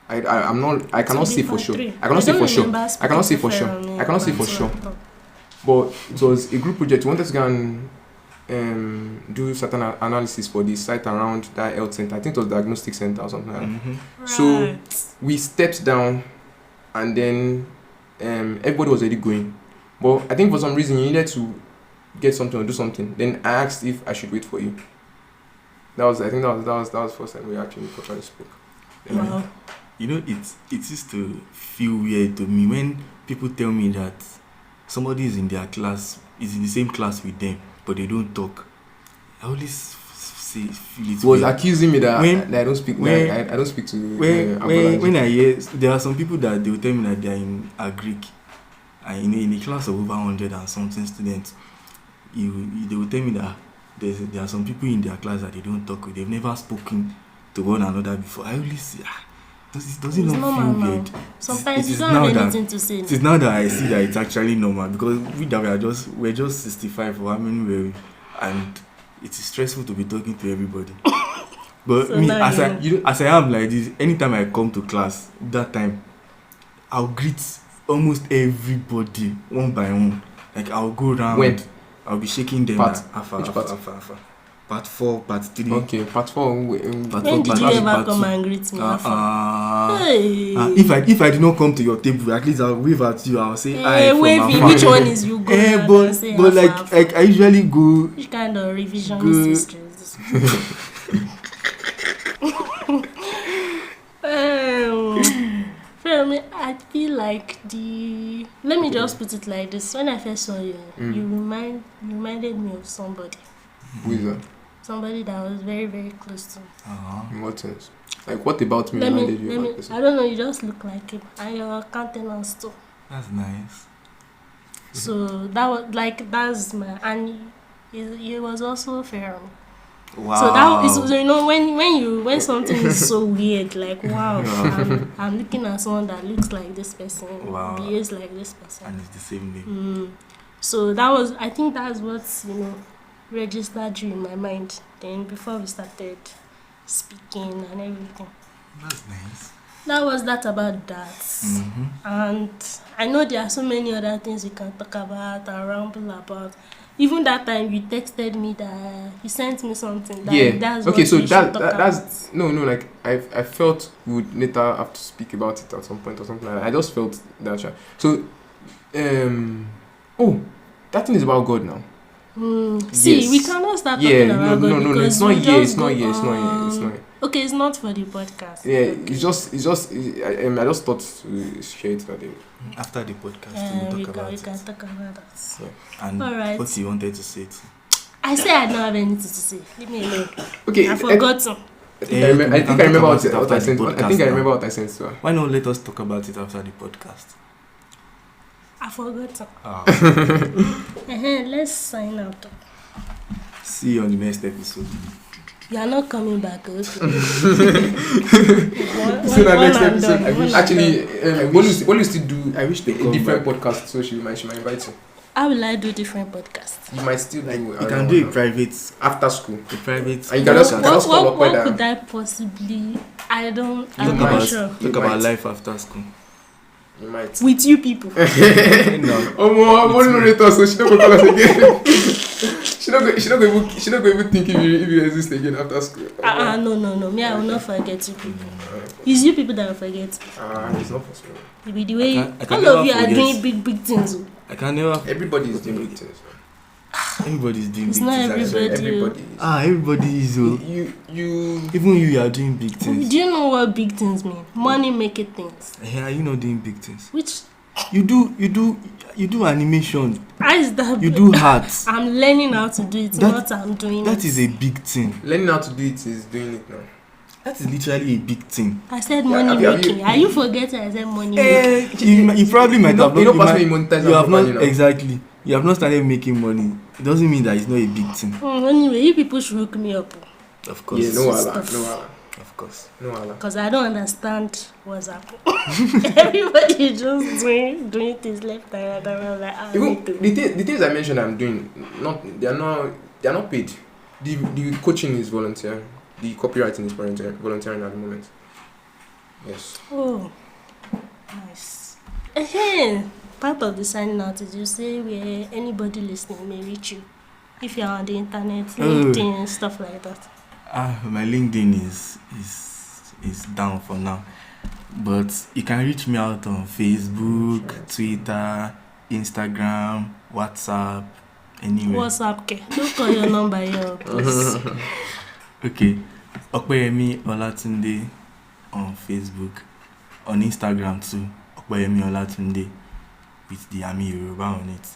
S2: I cannot say for sure. I cannot say for sure. But it was a group project. We wanted to go and do certain analysis for the site around that health center. I think it was diagnostic center or something like that.
S1: Right.
S2: So we stepped down and then everybody was already going. But I think for some reason you needed to get something or do something. Then I asked if I should wait for you. That was the first time we actually properly spoke.
S1: Wow.
S3: You know, it used to feel weird to me when people tell me that somebody is in their class, is in the same class with them, but they don't talk. I always feel it.
S2: Was
S3: weird.
S2: accusing me that,
S3: When-
S2: that I don't speak.
S3: when-
S2: that I don't speak to.
S3: When I hear, there are some people that they will tell me that they are in a Greek, and in a class of over 100 and something students, they will tell me that there are some people in their class that they don't talk with. They've never spoken to one another before. I always say, does it
S1: It's
S3: not
S1: normal
S3: feel
S1: now.
S3: weird?
S1: Sometimes
S3: It
S1: you
S3: is
S1: don't
S3: now
S1: have
S3: that-
S1: anything to say.
S3: It is now that I see that it's actually normal, because we're just 65 or how many were we, and it is stressful to be talking to everybody. But
S1: So
S3: me,
S1: now
S3: as I am like this, anytime I come to class, that time I'll greet almost everybody one by one. Like I'll go around.
S2: When?
S3: I'll be shaking them.
S2: Part?
S3: Which part? Part 4, part 3.
S2: Okay, part 4.
S3: Part
S1: When did you
S3: part-
S1: ever
S3: part
S1: come
S3: two.
S1: and greet me? Alpha? Hey.
S3: If I did not come to your table, at least I'll wave at you. I'll say hi
S1: Hey,
S3: from
S1: waving.
S3: afar.
S1: Which one is you going to
S3: but
S1: say?
S3: but
S1: Alpha?
S3: like I usually go.
S1: Which kind of revisionist
S3: Good.
S1: history is this? Feranmi, I feel like let me just put it like this. When I first saw you, you reminded me of somebody.
S2: Who is that?
S1: Somebody that was very, very close to me.
S2: In what sense? Like, what about me reminded you of that person?
S1: I don't know, you just look like him. And your countenance too.
S3: That's nice.
S1: So that's my, and he was also Feranmi.
S3: Wow.
S1: So that is, you know, when something is so weird, like wow, I'm looking at someone that looks like this person,
S3: Wow.
S1: behaves like this person.
S3: And it's the same name.
S1: So I think that's what, you know, registered you in my mind. Then before we started speaking and everything,
S3: That's nice.
S1: that was that about that.
S3: Mm-hmm.
S1: And I know there are so many other things we can talk about and ramble about. Even that time you texted me that you sent me something. That, that's
S2: Okay,
S1: what
S2: so
S1: we should talk
S2: that's no. Like I felt we would later have to speak about it at some point or something like that. I just felt that. So, that thing is about God now.
S1: See,
S2: Yes.
S1: we cannot start talking about God
S2: no.
S1: because
S2: It's not
S1: we
S2: here.
S1: just
S2: It's not
S1: go
S2: here. It's not here.
S1: on.
S2: It's not here.
S1: Okay, it's not for the podcast.
S2: Yeah,
S1: Okay.
S2: it's just. I just thought to share it that day.
S3: After the podcast,
S1: We
S3: we'll talk
S1: can
S3: about it.
S1: talk about that.
S3: And
S1: Alright.
S3: what you wanted to say too.
S1: I said I don't have anything to say. Leave me alone.
S2: Okay,
S1: I forgot to.
S2: I think I remember
S3: we can
S2: what
S3: talk
S2: I
S3: about it after
S2: sent.
S3: the
S2: I think I
S3: podcast
S2: remember
S3: now.
S2: what I sent to her.
S3: Why not let us talk about it after the podcast?
S1: I forgot to.
S3: Ah.
S1: Let's sign out.
S3: See you on the next episode.
S1: You are not coming back, okay?
S2: See you next episode. Actually, what you still do?
S3: I wish they
S2: A
S3: come
S2: different
S3: back.
S2: podcast, so she might invite you.
S1: How will I do different podcasts?
S2: You might still do.
S3: You can do a private
S2: after school.
S3: A private
S2: And you can just-
S3: podcast.
S2: can just call up
S1: what
S2: with
S1: could I possibly? I'm
S3: Talk
S1: not
S3: about,
S1: sure.
S2: You
S3: talk about
S2: might.
S3: life after school.
S2: You might.
S1: With you people.
S3: No.
S2: I'm only narrator, so she don't go call us again. she not go even think if you exist again after school.
S1: No. Me, I will not forget you people. It's you people that will forget.
S2: It's not possible.
S1: It be the way
S3: I can
S1: all
S3: never
S1: of you are
S3: forget.
S1: doing big things. Oh.
S3: I can never.
S2: Everybody is doing big things.
S3: Everybody's doing
S1: It's
S3: big
S1: not
S3: things.
S1: everybody.
S2: Everybody is.
S3: Everybody is. Oh.
S2: You.
S3: Even you are doing big
S1: Do
S3: things.
S1: you know what big things mean? Money making things.
S3: Yeah, you not doing big things.
S1: Which
S3: You do animation.
S1: how is that?
S3: You do arts.
S1: I'm learning how to do it, not I'm doing
S3: That
S1: it.
S3: is a big thing.
S2: Learning how to do it is doing it now.
S3: That is literally a big thing.
S1: I said
S2: Yeah,
S1: money
S2: have you-
S1: making. Are you forgetting I said money making?
S3: You probably might have
S2: You
S3: not.
S2: know, pass me monetize
S3: You have not
S2: now.
S3: exactly. You have not started making money. It doesn't mean that it's not a big thing.
S1: Anyway, you people should hook me up
S3: Of course.
S2: Yeah, no wala,
S1: Stuff.
S2: no wala,
S3: Of course.
S2: no wala.
S1: because I don't understand what's happening. Everybody just doing things left and right. I'm like, I
S2: Even
S1: need to.
S2: the things I mentioned I'm doing, they are not paid. The coaching is volunteer. The copywriting is volunteering at the moment. Yes.
S1: Oh, nice. Part of the signing out is you say where anybody listening may reach you. If you're on the internet, LinkedIn, stuff like that.
S3: My LinkedIn is down for now, but you can reach me out on Facebook, Twitter, Instagram, WhatsApp, anywhere.
S1: WhatsApp, okay. Don't call your number here, please.
S3: Okay, Opeyemi Olatunde on Facebook, on Instagram too. Opeyemi Olatunde with the Ami Yoruba on it.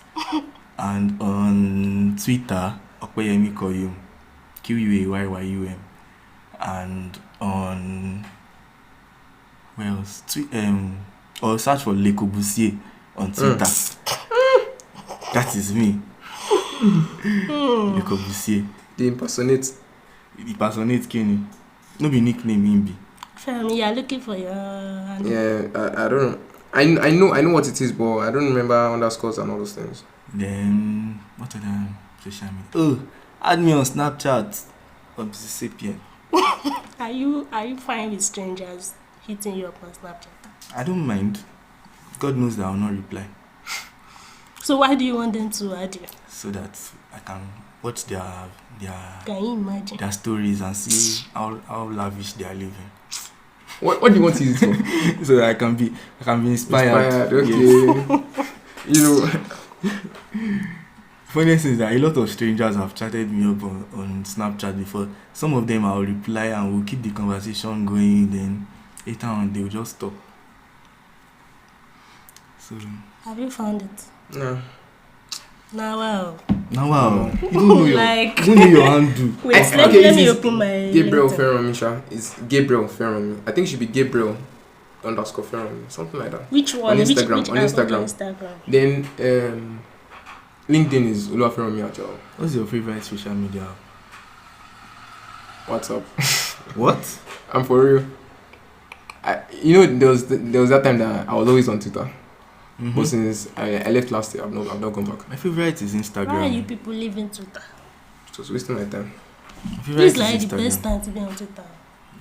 S3: And on Twitter, Okpeyemi Koyum, Quayyym. And on where else? Or search for Le Corbusier on Twitter. That is me. Le Corbusier.
S2: They impersonate
S3: Kenny. No be nickname him be.
S1: Feranmi, you're looking for your handle.
S2: Yeah, I don't know. I know what it is, but I don't remember underscores and all those things.
S3: Then what other social media? Oh, add me on Snapchat. Obsessipient.
S1: Are you fine with strangers hitting you up on Snapchat?
S3: I don't mind. God knows that I will not reply.
S1: So why do you want them to add you?
S3: So that I can watch their
S1: Can you imagine?
S3: their stories and see how lavish they are living.
S2: What do you want to use it for?
S3: So that I can be inspired.
S2: Okay.
S3: Yes.
S2: You know.
S3: Funny thing is that a lot of strangers have chatted me up on Snapchat before. Some of them I'll reply and we'll keep the conversation going. Then later on they'll just stop. So
S1: Have you found it?
S2: No.
S1: Now, wow.
S3: you don't know
S1: Like-
S3: you don't know your handle.
S1: Wait,
S2: Okay,
S1: let me
S2: this is
S1: open my
S2: Gabriel
S1: LinkedIn.
S2: Feranmi, Sha. It's Gabriel Feranmi. I think it should be Gabriel _Feranmi. Something like that.
S1: Which one?
S2: On
S1: Which
S2: Instagram,
S1: app?
S2: on Instagram.
S1: Okay, Instagram.
S2: Then LinkedIn is Oluwaferanmi Ajaw.
S3: What's your favorite social media?
S2: What's up?
S3: What?
S2: I'm for real. There was that time that I was always on Twitter.
S3: Mhm.
S2: But since I left last year, I've not gone back.
S3: My favorite is Instagram.
S1: Why are you people leaving Twitter?
S2: It was wasting my time.
S3: My favorite
S1: This is
S3: is
S1: like the
S3: Instagram.
S1: best time to be on Twitter.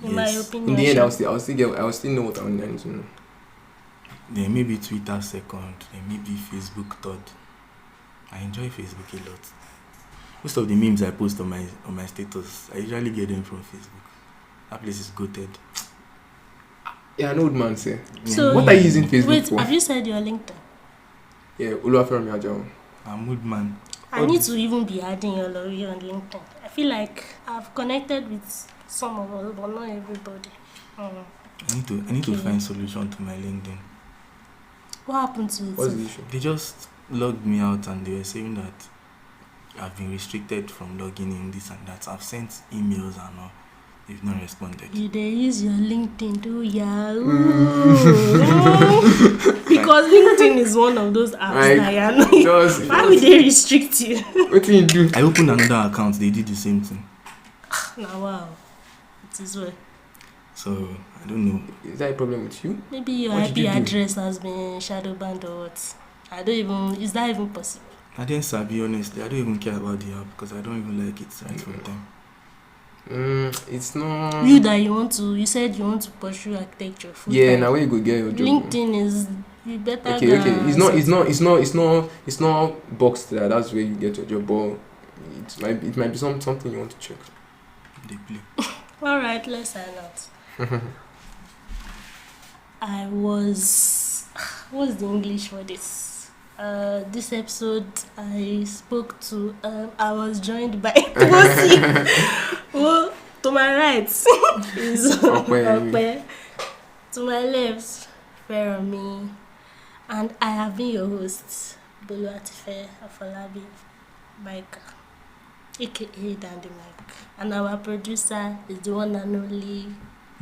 S1: In my
S3: Yes.
S1: opinion.
S2: In the end,
S1: Sha.
S2: I will still know what I need to know.
S3: Then maybe Twitter second, then maybe Facebook third. I enjoy Facebook a lot. Most of the memes I post on my status, I usually get them from Facebook. That place is goated.
S2: Yeah, an old man say.
S1: So
S2: What are you using Facebook
S1: Wait,
S2: for?
S1: have you said your LinkedIn?
S2: Yeah, Oluwaferanmi Ajaw.
S3: I'm mood man.
S1: I need to even be adding your lorry on LinkedIn. I feel like I've connected with some of us, but not everybody.
S3: I need to
S1: Okay.
S3: find solution to my LinkedIn.
S1: What happened to it?
S2: What's the issue?
S3: They just logged me out and they were saying that I've been restricted from logging in this and that. I've sent emails and all. They've not responded.
S1: You they use your LinkedIn to because LinkedIn is one of those apps
S2: Right.
S1: that you know. Why would they restrict you?
S2: What do you do?
S3: I opened another account, they did the same thing.
S1: Now wow, it is well.
S3: So I don't know.
S2: Is that a problem with you?
S1: Maybe your
S2: What did
S1: IP
S2: you do?
S1: address has been shadow banned or what? I don't even. Is that even possible?
S3: I didn't sabi, honestly. I don't even care about the app because I don't even like it right from time.
S2: It's not.
S1: You that you said you want to pursue architecture. Full
S2: Yeah,
S1: time.
S2: now where you go get your job?
S1: LinkedIn is you better.
S2: Okay. It's not boxed there. That's where you get your job. But it might be something you want to check.
S3: They play.
S1: All right, let's sign out. What's the English for this? This episode I spoke to. I was joined by Tosi. Well, to my right is Ope. To my left, Feranmi, and I have been your host, Boluwatife Afolabi Mike, aka Dandy Mike, and our producer is the one and only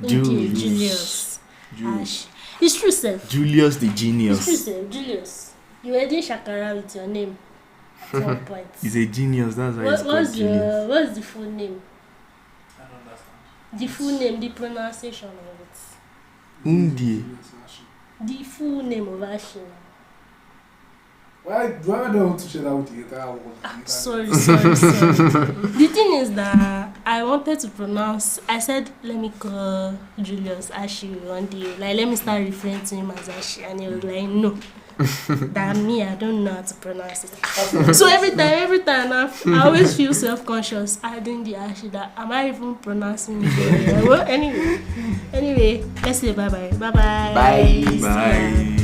S1: Julius. Ash. It's true, sir.
S3: Julius the
S1: It's true,
S3: genius.
S1: sir. Julius. You were doing Shakara with your name at one point.
S3: He's a genius, that's why it's called
S1: What's
S3: Julius.
S1: what's the full name?
S4: I don't understand.
S1: The full name, the pronunciation of it.
S3: Undi.
S1: The full name of Ashina.
S4: Why do I don't want to share that with the entire world?
S1: Sorry. The thing is that I wanted to pronounce. I said, let me call Julius Ashi one day. Like, let me start referring to him as Ashi. And he was like, no. That me, I don't know how to pronounce it. So every time, I always feel self-conscious adding the Ashi. That am I even pronouncing it? Well, anyway, let's say bye-bye. Bye-bye.
S2: Bye.
S3: Bye.